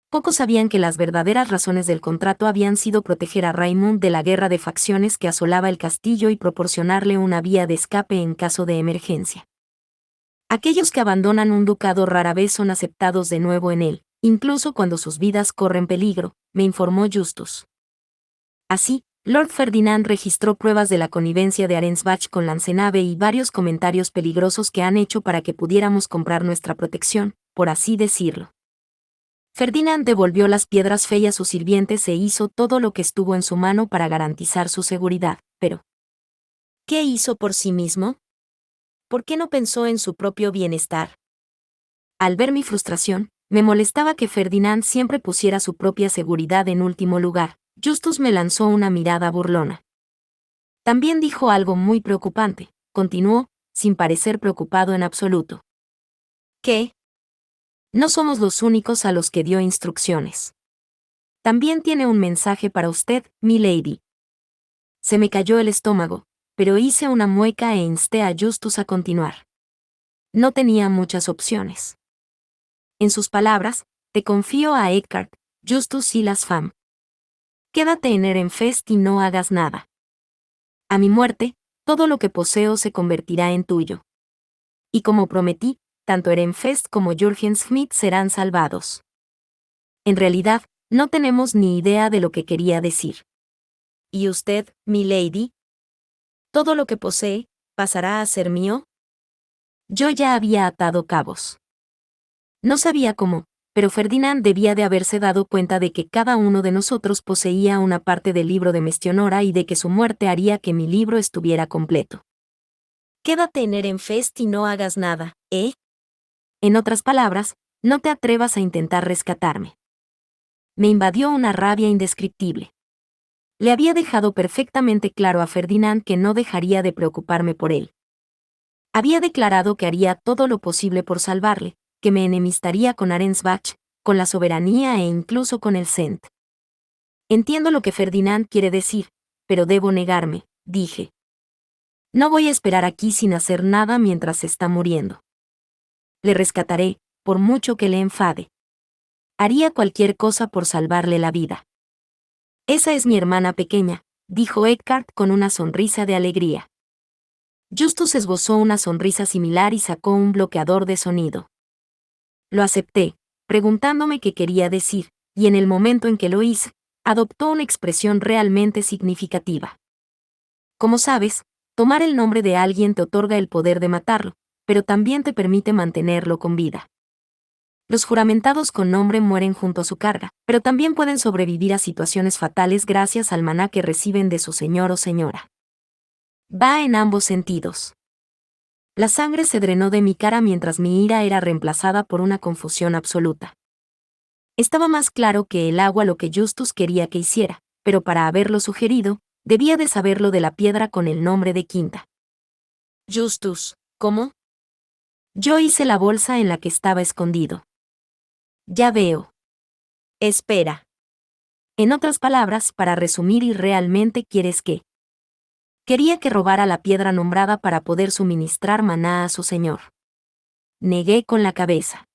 Speaker 1: Pocos sabían que las verdaderas razones del contrato habían sido proteger a Raymond de la guerra de facciones que asolaba el castillo y proporcionarle una vía de escape en caso de emergencia. Aquellos que abandonan un ducado rara vez son aceptados de nuevo en él, incluso cuando sus vidas corren peligro, me informó Justus. Así, Lord Ferdinand registró pruebas de la connivencia de Arensbach con Lancenave y varios comentarios peligrosos que han hecho para que pudiéramos comprar nuestra protección, por así decirlo. Ferdinand devolvió las piedras Fey a sus sirvientes e hizo todo lo que estuvo en su mano para garantizar su seguridad, pero ¿qué hizo por sí mismo? ¿Por qué no pensó en su propio bienestar? Al ver mi frustración, me molestaba que Ferdinand siempre pusiera su propia seguridad en último lugar. Justus me lanzó una mirada burlona. También dijo algo muy preocupante, continuó, sin parecer preocupado en absoluto. ¿Qué? No somos los únicos a los que dio instrucciones. También tiene un mensaje para usted, mi lady. Se me cayó el estómago, pero hice una mueca e insté a Justus a continuar. No tenía muchas opciones. En sus palabras, te confío a Eckhart, Justus Silas Pham. Quédate en Ehrenfest y no hagas nada. A mi muerte, todo lo que poseo se convertirá en tuyo. Y como prometí, tanto Ehrenfest como Jürgen Schmidt serán salvados. En realidad, no tenemos ni idea de lo que quería decir. ¿Y usted, mi lady? ¿Todo lo que posee, pasará a ser mío? Yo ya había atado cabos. No sabía cómo, pero Ferdinand debía de haberse dado cuenta de que cada uno de nosotros poseía una parte del libro de Mestionora y de que su muerte haría que mi libro estuviera completo. Quédate en Ehrenfest y no hagas nada, ¿eh? En otras palabras, no te atrevas a intentar rescatarme. Me invadió una rabia indescriptible. Le había dejado perfectamente claro a Ferdinand que no dejaría de preocuparme por él. Había declarado que haría todo lo posible por salvarle, que me enemistaría con Arensbach, con la soberanía e incluso con el Cent. Entiendo lo que Ferdinand quiere decir, pero debo negarme, dije. No voy a esperar aquí sin hacer nada mientras está muriendo. Le rescataré, por mucho que le enfade. Haría cualquier cosa por salvarle la vida. Esa es mi hermana pequeña, dijo Eckhart con una sonrisa de alegría. Justus esbozó una sonrisa similar y sacó un bloqueador de sonido. Lo acepté, preguntándome qué quería decir, y en el momento en que lo hice, adoptó una expresión realmente significativa. Como sabes, tomar el nombre de alguien te otorga el poder de matarlo, pero también te permite mantenerlo con vida. Los juramentados con nombre mueren junto a su carga, pero también pueden sobrevivir a situaciones fatales gracias al maná que reciben de su señor o señora. Va en ambos sentidos. La sangre se drenó de mi cara mientras mi ira era reemplazada por una confusión absoluta. Estaba más claro que el agua lo que Justus quería que hiciera, pero para haberlo sugerido, debía de saberlo de la piedra con el nombre de Quinta. Justus, ¿cómo? Yo hice la bolsa en la que estaba escondido. Ya veo. Espera. En otras palabras, para resumir y realmente quieres que... Quería que robara la piedra nombrada para poder suministrar maná a su señor. Negué con la cabeza.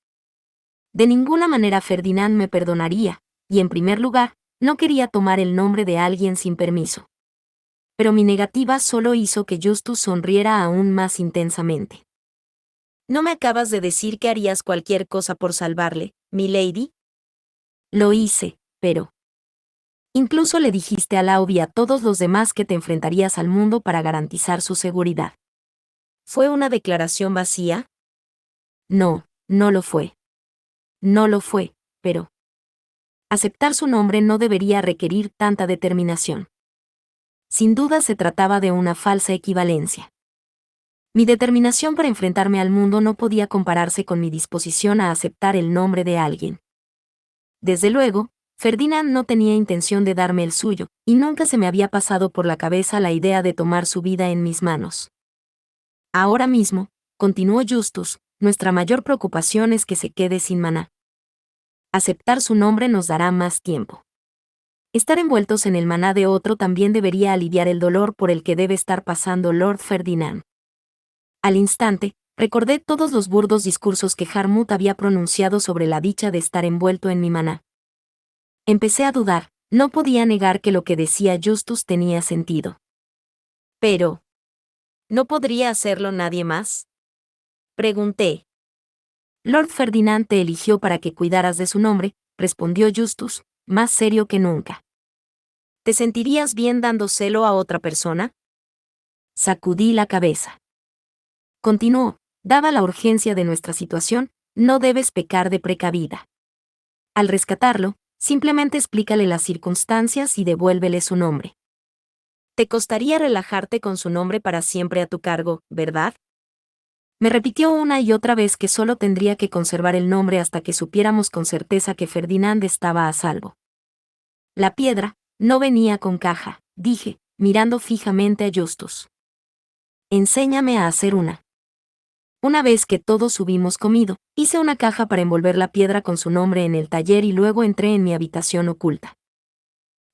Speaker 1: De ninguna manera Ferdinand me perdonaría, y en primer lugar, no quería tomar el nombre de alguien sin permiso. Pero mi negativa solo hizo que Justus sonriera aún más intensamente. ¿No me acabas de decir que harías cualquier cosa por salvarle, mi lady? Lo hice, pero... Incluso le dijiste a Laub y a todos los demás que te enfrentarías al mundo para garantizar su seguridad. ¿Fue una declaración vacía? No, no lo fue. No lo fue, pero... Aceptar su nombre no debería requerir tanta determinación. Sin duda se trataba de una falsa equivalencia. Mi determinación para enfrentarme al mundo no podía compararse con mi disposición a aceptar el nombre de alguien. Desde luego, Ferdinand no tenía intención de darme el suyo, y nunca se me había pasado por la cabeza la idea de tomar su vida en mis manos. Ahora mismo, continuó Justus, nuestra mayor preocupación es que se quede sin maná. Aceptar su nombre nos dará más tiempo. Estar envueltos en el maná de otro también debería aliviar el dolor por el que debe estar pasando Lord Ferdinand. Al instante, recordé todos los burdos discursos que Harmut había pronunciado sobre la dicha de estar envuelto en mi maná. Empecé a dudar, no podía negar que lo que decía Justus tenía sentido. Pero, ¿no podría hacerlo nadie más? Pregunté. Lord Ferdinand te eligió para que cuidaras de su nombre, respondió Justus, más serio que nunca. ¿Te sentirías bien dándoselo a otra persona? Sacudí la cabeza. Continuó, dada la urgencia de nuestra situación, no debes pecar de precavida. Al rescatarlo, simplemente explícale las circunstancias y devuélvele su nombre. Te costaría relajarte con su nombre para siempre a tu cargo, ¿verdad? Me repitió una y otra vez que solo tendría que conservar el nombre hasta que supiéramos con certeza que Ferdinand estaba a salvo. La piedra no venía con caja, dije, mirando fijamente a Justus. Enséñame a hacer una. Una vez que todos hubimos comido, hice una caja para envolver la piedra con su nombre en el taller y luego entré en mi habitación oculta.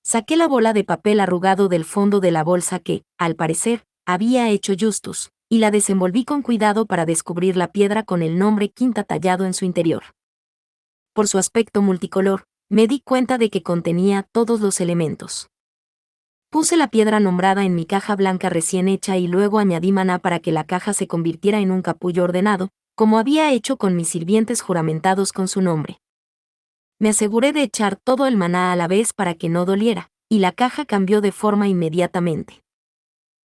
Speaker 1: Saqué la bola de papel arrugado del fondo de la bolsa que, al parecer, había hecho Justus, y la desenvolví con cuidado para descubrir la piedra con el nombre Quinta tallado en su interior. Por su aspecto multicolor, me di cuenta de que contenía todos los elementos. Puse la piedra nombrada en mi caja blanca recién hecha y luego añadí maná para que la caja se convirtiera en un capullo ordenado, como había hecho con mis sirvientes juramentados con su nombre. Me aseguré de echar todo el maná a la vez para que no doliera, y la caja cambió de forma inmediatamente.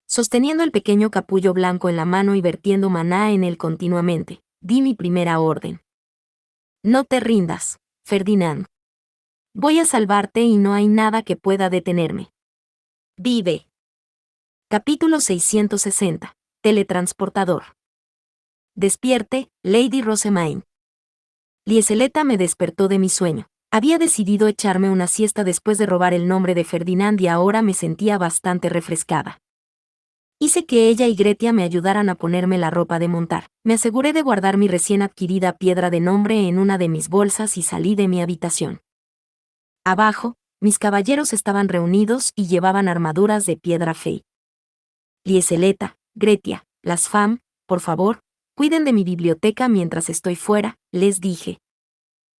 Speaker 1: Sosteniendo el pequeño capullo blanco en la mano y vertiendo maná en él continuamente, di mi primera orden. No te rindas, Ferdinand. Voy a salvarte y no hay nada que pueda detenerme. Vive. Capítulo 660. Teletransportador. Despierte, Lady Rosemaine. Lieseleta me despertó de mi sueño. Había decidido echarme una siesta después de robar el nombre de Ferdinand y ahora me sentía bastante refrescada. Hice que ella y Gretia me ayudaran a ponerme la ropa de montar. Me aseguré de guardar mi recién adquirida piedra de nombre en una de mis bolsas y salí de mi habitación. Abajo, mis caballeros estaban reunidos y llevaban armaduras de piedra fey. Lieseleta, Gretia, las fam, por favor, cuiden de mi biblioteca mientras estoy fuera, les dije.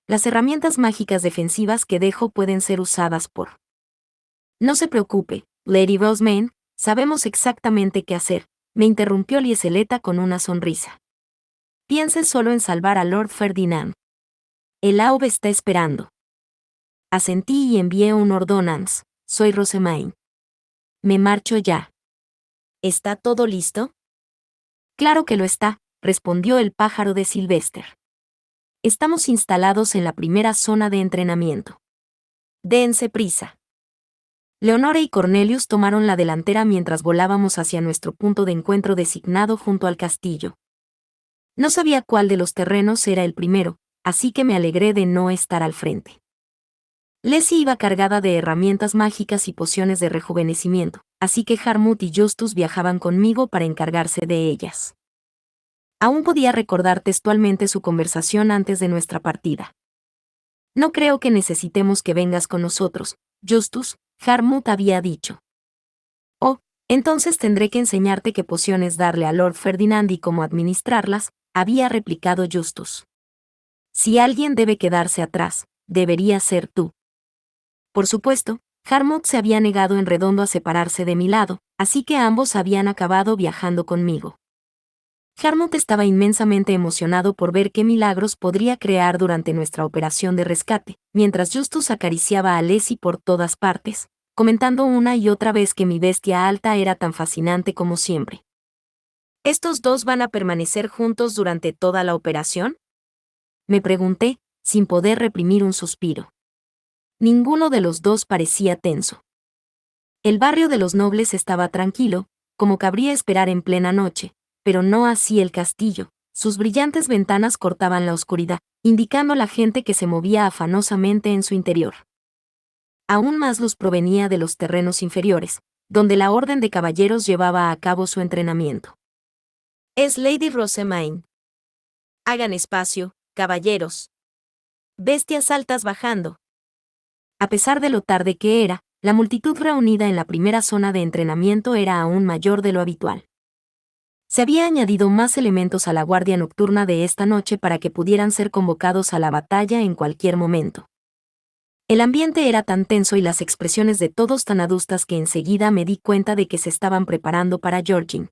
Speaker 1: Las herramientas mágicas defensivas que dejo pueden ser usadas por... No se preocupe, Lady Rosemaine, sabemos exactamente qué hacer, me interrumpió Lieseleta con una sonrisa. Piense solo en salvar a Lord Ferdinand. El Aube está esperando. Asentí y envié un ordonance. Soy Rosemaine. Me marcho ya. ¿Está todo listo? Claro que lo está, respondió el pájaro de Sylvester. Estamos instalados en la primera zona de entrenamiento. Dense prisa. Leonora y Cornelius tomaron la delantera mientras volábamos hacia nuestro punto de encuentro designado junto al castillo. No sabía cuál de los terrenos era el primero, así que me alegré de no estar al frente. Leslie iba cargada de herramientas mágicas y pociones de rejuvenecimiento, así que Harmut y Justus viajaban conmigo para encargarse de ellas. Aún podía recordar textualmente su conversación antes de nuestra partida. No creo que necesitemos que vengas con nosotros, Justus, Harmut había dicho. Oh, entonces tendré que enseñarte qué pociones darle a Lord Ferdinand y cómo administrarlas, había replicado Justus. Si alguien debe quedarse atrás, debería ser tú. Por supuesto, Harmut se había negado en redondo a separarse de mi lado, así que ambos habían acabado viajando conmigo. Harmut estaba inmensamente emocionado por ver qué milagros podría crear durante nuestra operación de rescate, mientras Justus acariciaba a Leslie por todas partes, comentando una y otra vez que mi bestia alta era tan fascinante como siempre. ¿Estos dos van a permanecer juntos durante toda la operación? Me pregunté, sin poder reprimir un suspiro. Ninguno de los dos parecía tenso. El barrio de los nobles estaba tranquilo, como cabría esperar en plena noche, pero no así el castillo. Sus brillantes ventanas cortaban la oscuridad, indicando a la gente que se movía afanosamente en su interior. Aún más luz provenía de los terrenos inferiores, donde la orden de caballeros llevaba a cabo su entrenamiento. Es Lady Rosemaine. Hagan espacio, caballeros. Bestias altas bajando. A pesar de lo tarde que era, la multitud reunida en la primera zona de entrenamiento era aún mayor de lo habitual. Se había añadido más elementos a la guardia nocturna de esta noche para que pudieran ser convocados a la batalla en cualquier momento. El ambiente era tan tenso y las expresiones de todos tan adustas que enseguida me di cuenta de que se estaban preparando para Georgine.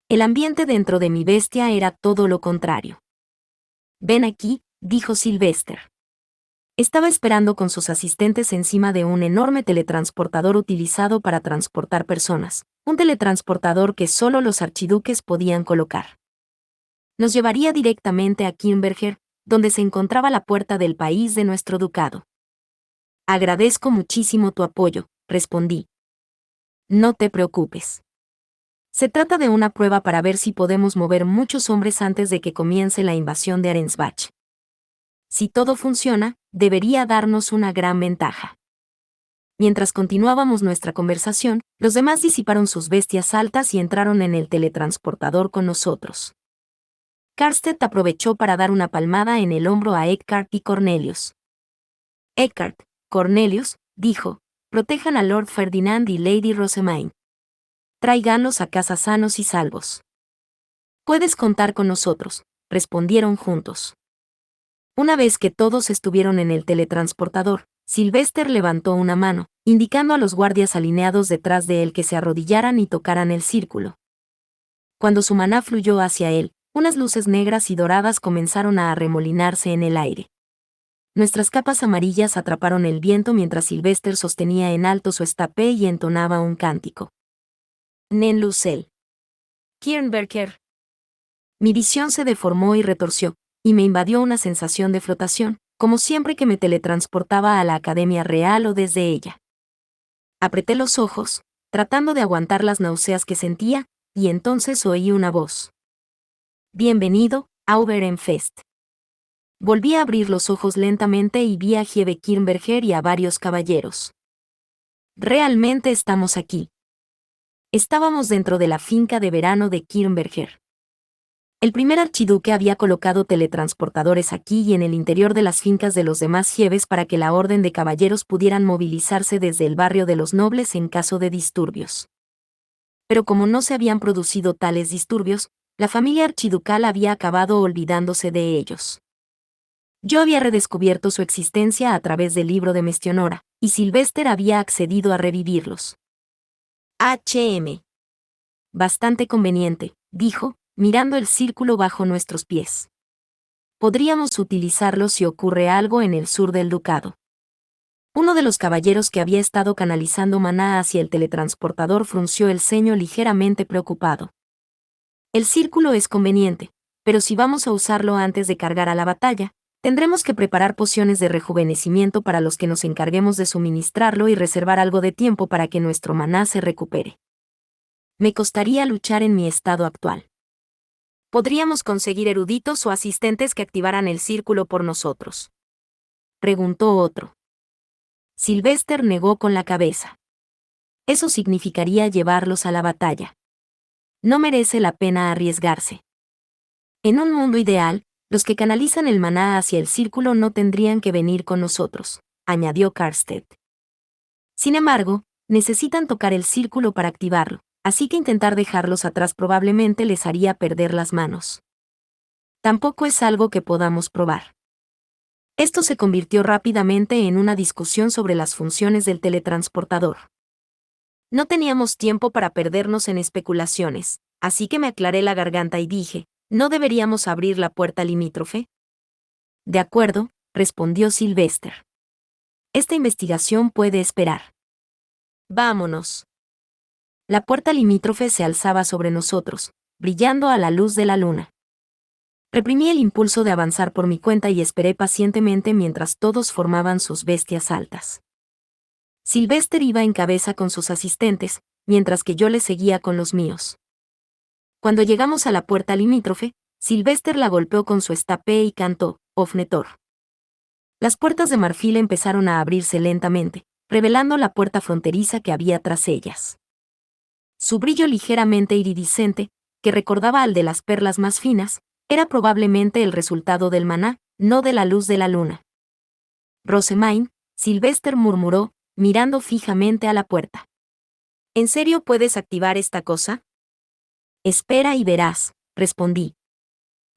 Speaker 1: El ambiente dentro de mi bestia era todo lo contrario. Ven aquí, dijo Sylvester. Estaba esperando con sus asistentes encima de un enorme teletransportador utilizado para transportar personas, un teletransportador que solo los archiduques podían colocar. Nos llevaría directamente a Kimberger, donde se encontraba la puerta del país de nuestro ducado. Agradezco muchísimo tu apoyo, respondí. No te preocupes. Se trata de una prueba para ver si podemos mover muchos hombres antes de que comience la invasión de Arensbach. Si todo funciona, debería darnos una gran ventaja. Mientras continuábamos nuestra conversación, los demás disiparon sus bestias altas y entraron en el teletransportador con nosotros. Karstedt aprovechó para dar una palmada en el hombro a Eckhart y Cornelius. Eckhart, Cornelius, dijo, protejan a Lord Ferdinand y Lady Rosemaine. Tráiganlos a casa sanos y salvos. Puedes contar con nosotros, respondieron juntos. Una vez que todos estuvieron en el teletransportador, Sylvester levantó una mano, indicando a los guardias alineados detrás de él que se arrodillaran y tocaran el círculo. Cuando su maná fluyó hacia él, unas luces negras y doradas comenzaron a arremolinarse en el aire. Nuestras capas amarillas atraparon el viento mientras Sylvester sostenía en alto su estape y entonaba un cántico. Nen Lucel. Kirnberger. Mi visión se deformó y retorció, y me invadió una sensación de flotación, como siempre que me teletransportaba a la Academia Real o desde ella. Apreté los ojos, tratando de aguantar las náuseas que sentía, y entonces oí una voz. Bienvenido, Auberenfest. Volví a abrir los ojos lentamente y vi a Hiebe Kirnberger y a varios caballeros. Realmente estamos aquí. Estábamos dentro de la finca de verano de Kirnberger. El primer archiduque había colocado teletransportadores aquí y en el interior de las fincas de los demás Hiebes para que la orden de caballeros pudieran movilizarse desde el barrio de los nobles en caso de disturbios. Pero como no se habían producido tales disturbios, la familia archiducal había acabado olvidándose de ellos. Yo había redescubierto su existencia a través del libro de Mestionora, y Sylvester había accedido a revivirlos. HM. Bastante conveniente, dijo, mirando el círculo bajo nuestros pies. Podríamos utilizarlo si ocurre algo en el sur del ducado. Uno de los caballeros que había estado canalizando maná hacia el teletransportador frunció el ceño ligeramente preocupado. El círculo es conveniente, pero si vamos a usarlo antes de cargar a la batalla, tendremos que preparar pociones de rejuvenecimiento para los que nos encarguemos de suministrarlo y reservar algo de tiempo para que nuestro maná se recupere. Me costaría luchar en mi estado actual. ¿Podríamos conseguir eruditos o asistentes que activaran el círculo por nosotros?, preguntó otro. Sylvester negó con la cabeza. Eso significaría llevarlos a la batalla. No merece la pena arriesgarse. En un mundo ideal, los que canalizan el maná hacia el círculo no tendrían que venir con nosotros, añadió Karstedt. Sin embargo, necesitan tocar el círculo para activarlo, así que intentar dejarlos atrás probablemente les haría perder las manos. Tampoco es algo que podamos probar. Esto se convirtió rápidamente en una discusión sobre las funciones del teletransportador. No teníamos tiempo para perdernos en especulaciones, así que me aclaré la garganta y dije, ¿no deberíamos abrir la puerta limítrofe? De acuerdo, respondió Sylvester. Esta investigación puede esperar. Vámonos. La puerta limítrofe se alzaba sobre nosotros, brillando a la luz de la luna. Reprimí el impulso de avanzar por mi cuenta y esperé pacientemente mientras todos formaban sus bestias altas. Sylvester iba en cabeza con sus asistentes, mientras que yo le seguía con los míos. Cuando llegamos a la puerta limítrofe, Sylvester la golpeó con su estape y cantó, Ofnetor. Las puertas de marfil empezaron a abrirse lentamente, revelando la puerta fronteriza que había tras ellas. Su brillo ligeramente iridiscente, que recordaba al de las perlas más finas, era probablemente el resultado del maná, no de la luz de la luna. Rosemain, Sylvester murmuró, mirando fijamente a la puerta. ¿En serio puedes activar esta cosa? Espera y verás, respondí.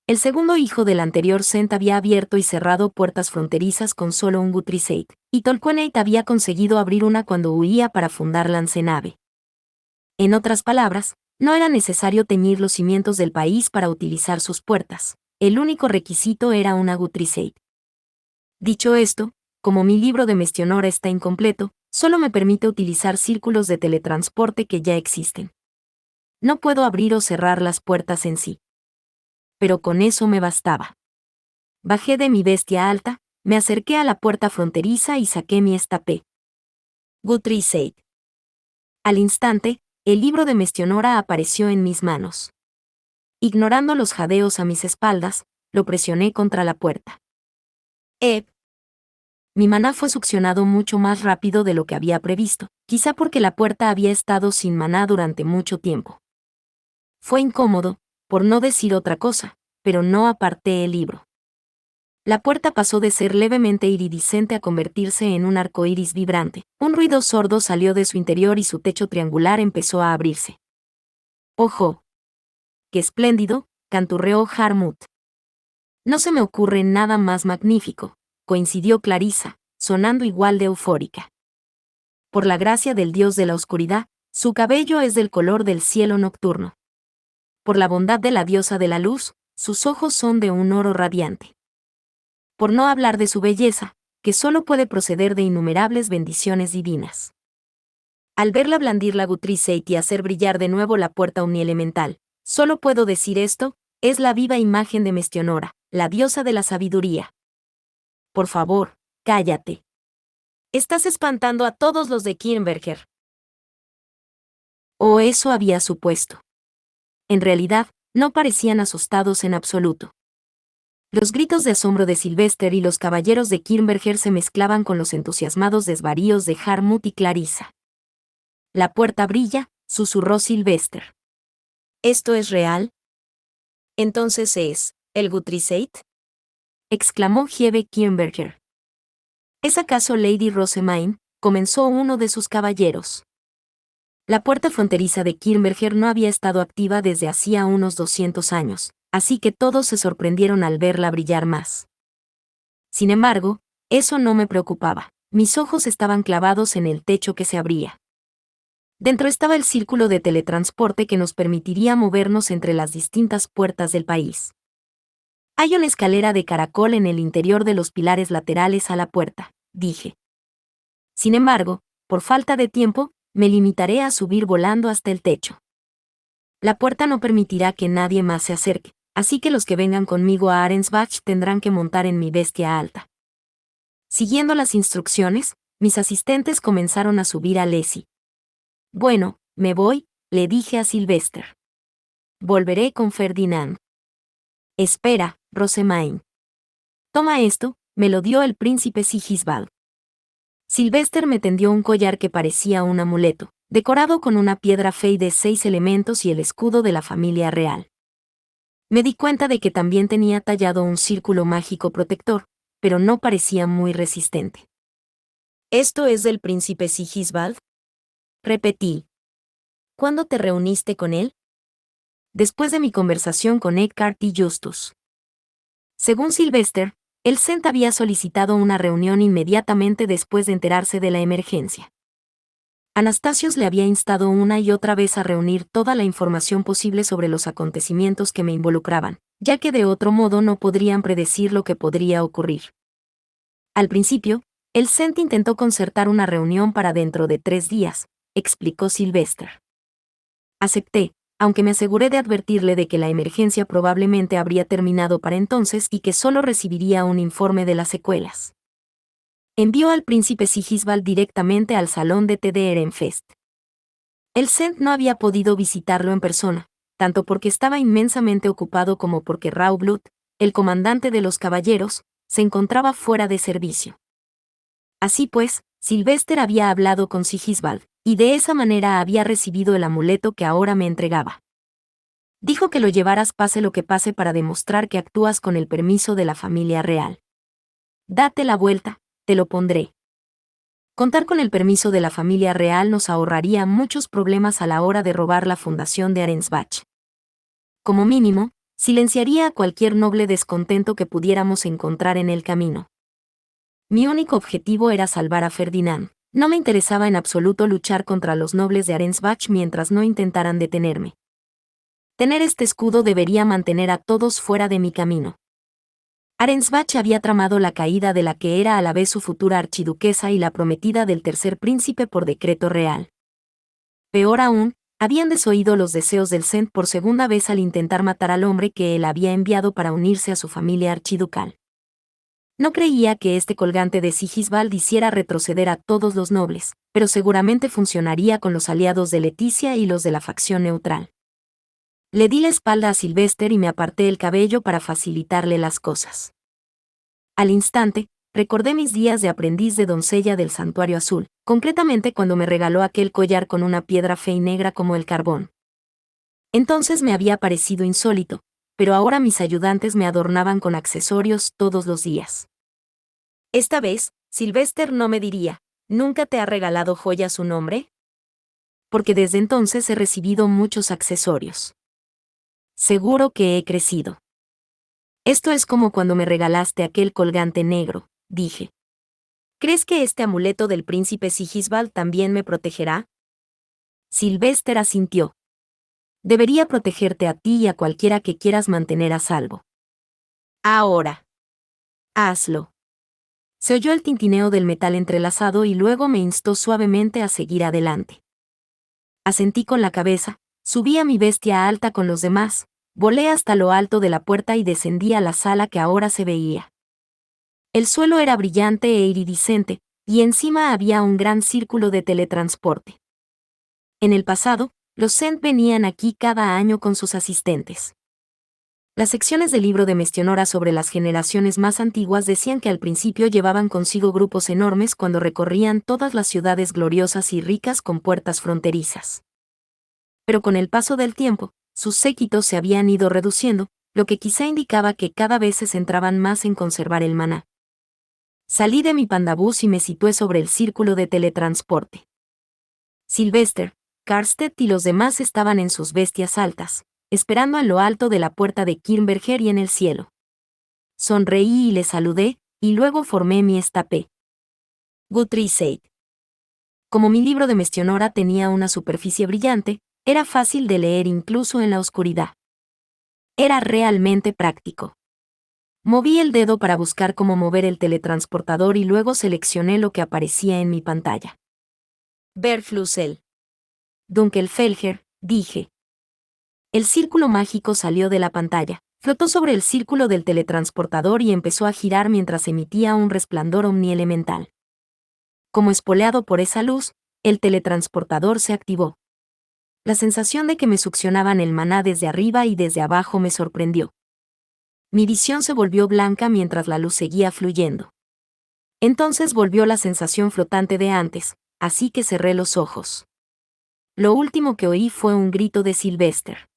Speaker 1: El segundo hijo del anterior Cent había abierto y cerrado puertas fronterizas con solo un Gutriseit, y Tolqueneit había conseguido abrir una cuando huía para fundar Lancenave. En otras palabras, no era necesario teñir los cimientos del país para utilizar sus puertas, el único requisito era una Gutriseit. Dicho esto, como mi libro de Mestionora está incompleto, solo me permite utilizar círculos de teletransporte que ya existen. No puedo abrir o cerrar las puertas en sí. Pero con eso me bastaba. Bajé de mi bestia alta, me acerqué a la puerta fronteriza y saqué mi estape. Gutriseit. Al instante, el libro de Mestionora apareció en mis manos. Ignorando los jadeos a mis espaldas, lo presioné contra la puerta. Mi maná fue succionado mucho más rápido de lo que había previsto, quizá porque la puerta había estado sin maná durante mucho tiempo. Fue incómodo, por no decir otra cosa, pero no aparté el libro. La puerta pasó de ser levemente iridiscente a convertirse en un arco iris vibrante. Un ruido sordo salió de su interior y su techo triangular empezó a abrirse. ¡Ojo! ¡Qué espléndido!, canturreó Harmut. No se me ocurre nada más magnífico, coincidió Clarissa, sonando igual de eufórica. Por la gracia del dios de la oscuridad, su cabello es del color del cielo nocturno. Por la bondad de la diosa de la luz, sus ojos son de un oro radiante. Por no hablar de su belleza, que solo puede proceder de innumerables bendiciones divinas. Al verla blandir la Gutriseit y hacer brillar de nuevo la puerta unielemental, solo puedo decir esto, es la viva imagen de Mestionora, la diosa de la sabiduría. Por favor, cállate. Estás espantando a todos los de Kirnberger. O eso había supuesto. En realidad, no parecían asustados en absoluto. Los gritos de asombro de Sylvester y los caballeros de Kirnberger se mezclaban con los entusiasmados desvaríos de Harmut y Clarissa. La puerta brilla, susurró Sylvester. ¿Esto es real? Entonces ¿el Gutriseit? Exclamó Hebe Kirnberger. ¿Es acaso Lady Rosemaine? Comenzó uno de sus caballeros. La puerta fronteriza de Kirnberger no había estado activa desde hacía unos 200 años, así que todos se sorprendieron al verla brillar más. Sin embargo, eso no me preocupaba. Mis ojos estaban clavados en el techo que se abría. Dentro estaba el círculo de teletransporte que nos permitiría movernos entre las distintas puertas del país. Hay una escalera de caracol en el interior de los pilares laterales a la puerta, dije. Sin embargo, por falta de tiempo, me limitaré a subir volando hasta el techo. La puerta no permitirá que nadie más se acerque, así que los que vengan conmigo a Arensbach tendrán que montar en mi bestia alta. Siguiendo las instrucciones, mis asistentes comenzaron a subir a Leslie. Bueno, me voy, le dije a Sylvester. Volveré con Ferdinand. Espera, Rosemaine. Toma esto, me lo dio el príncipe Sigisbald. Sylvester me tendió un collar que parecía un amuleto, decorado con una piedra fey de 6 elementos y el escudo de la familia real. Me di cuenta de que también tenía tallado un círculo mágico protector, pero no parecía muy resistente. ¿Esto es del príncipe Sigisbald? Repetí. ¿Cuándo te reuniste con él? Después de mi conversación con Eckhart y Justus. Según Sylvester, el Cent había solicitado una reunión inmediatamente después de enterarse de la emergencia. Anastasios le había instado una y otra vez a reunir toda la información posible sobre los acontecimientos que me involucraban, ya que de otro modo no podrían predecir lo que podría ocurrir. Al principio, el Cent intentó concertar una reunión para dentro de 3 días, explicó Sylvester. Acepté, aunque me aseguré de advertirle de que la emergencia probablemente habría terminado para entonces y que solo recibiría un informe de las secuelas. Envió al príncipe Sigisbald directamente al salón de té de Ehrenfest. El Cent no había podido visitarlo en persona, tanto porque estaba inmensamente ocupado como porque Raublut, el comandante de los caballeros, se encontraba fuera de servicio. Así pues, Sylvester había hablado con Sigisbald, y de esa manera había recibido el amuleto que ahora me entregaba. Dijo que lo llevaras pase lo que pase para demostrar que actúas con el permiso de la familia real. Date la vuelta, te lo pondré. Contar con el permiso de la familia real nos ahorraría muchos problemas a la hora de robar la fundación de Arensbach. Como mínimo, silenciaría a cualquier noble descontento que pudiéramos encontrar en el camino. Mi único objetivo era salvar a Ferdinand. No me interesaba en absoluto luchar contra los nobles de Arensbach mientras no intentaran detenerme. Tener este escudo debería mantener a todos fuera de mi camino. Arensbach había tramado la caída de la que era a la vez su futura archiduquesa y la prometida del tercer príncipe por decreto real. Peor aún, habían desoído los deseos del Cent por segunda vez al intentar matar al hombre que él había enviado para unirse a su familia archiducal. No creía que este colgante de Sigisbald hiciera retroceder a todos los nobles, pero seguramente funcionaría con los aliados de Leticia y los de la facción neutral. Le di la espalda a Sylvester y me aparté el cabello para facilitarle las cosas. Al instante, recordé mis días de aprendiz de doncella del Santuario Azul, concretamente cuando me regaló aquel collar con una piedra fe y negra como el carbón. Entonces me había parecido insólito, pero ahora mis ayudantes me adornaban con accesorios todos los días. Esta vez, Sylvester no me diría, ¿nunca te ha regalado joyas un hombre? Porque desde entonces he recibido muchos accesorios. Seguro que he crecido. Esto es como cuando me regalaste aquel colgante negro, dije. ¿Crees que este amuleto del príncipe Sigisbald también me protegerá? Sylvester asintió. Debería protegerte a ti y a cualquiera que quieras mantener a salvo. Ahora. Hazlo. Se oyó el tintineo del metal entrelazado y luego me instó suavemente a seguir adelante. Asentí con la cabeza, subí a mi bestia alta con los demás, volé hasta lo alto de la puerta y descendí a la sala que ahora se veía. El suelo era brillante e iridiscente, y encima había un gran círculo de teletransporte. En el pasado, los Sent venían aquí cada año con sus asistentes. Las secciones del libro de Mestionora sobre las generaciones más antiguas decían que al principio llevaban consigo grupos enormes cuando recorrían todas las ciudades gloriosas y ricas con puertas fronterizas. Pero con el paso del tiempo, sus séquitos se habían ido reduciendo, lo que quizá indicaba que cada vez se centraban más en conservar el maná. Salí de mi pandabús y me situé sobre el círculo de teletransporte. Sylvester, Karstedt y los demás estaban en sus bestias altas, esperando en lo alto de la puerta de Kirnberger y en el cielo. Sonreí y les saludé, y luego formé mi estapé. Guthrie said. Como mi libro de Mestionora tenía una superficie brillante, era fácil de leer incluso en la oscuridad. Era realmente práctico. Moví el dedo para buscar cómo mover el teletransportador y luego seleccioné lo que aparecía en mi pantalla. Berflussel. Dunkelfelger, dije. El círculo mágico salió de la pantalla, flotó sobre el círculo del teletransportador y empezó a girar mientras emitía un resplandor omnielemental. Como espoleado por esa luz, el teletransportador se activó. La sensación de que me succionaban el maná desde arriba y desde abajo me sorprendió. Mi visión se volvió blanca mientras la luz seguía fluyendo. Entonces volvió la sensación flotante de antes, así que cerré los ojos. Lo último que oí fue un grito de Sylvester.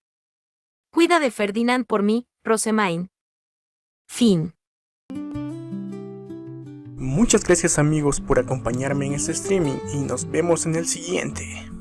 Speaker 1: Cuida de Ferdinand por mí, Rosemaine. Fin.
Speaker 2: Muchas gracias amigos por acompañarme en este streaming y nos vemos en el siguiente.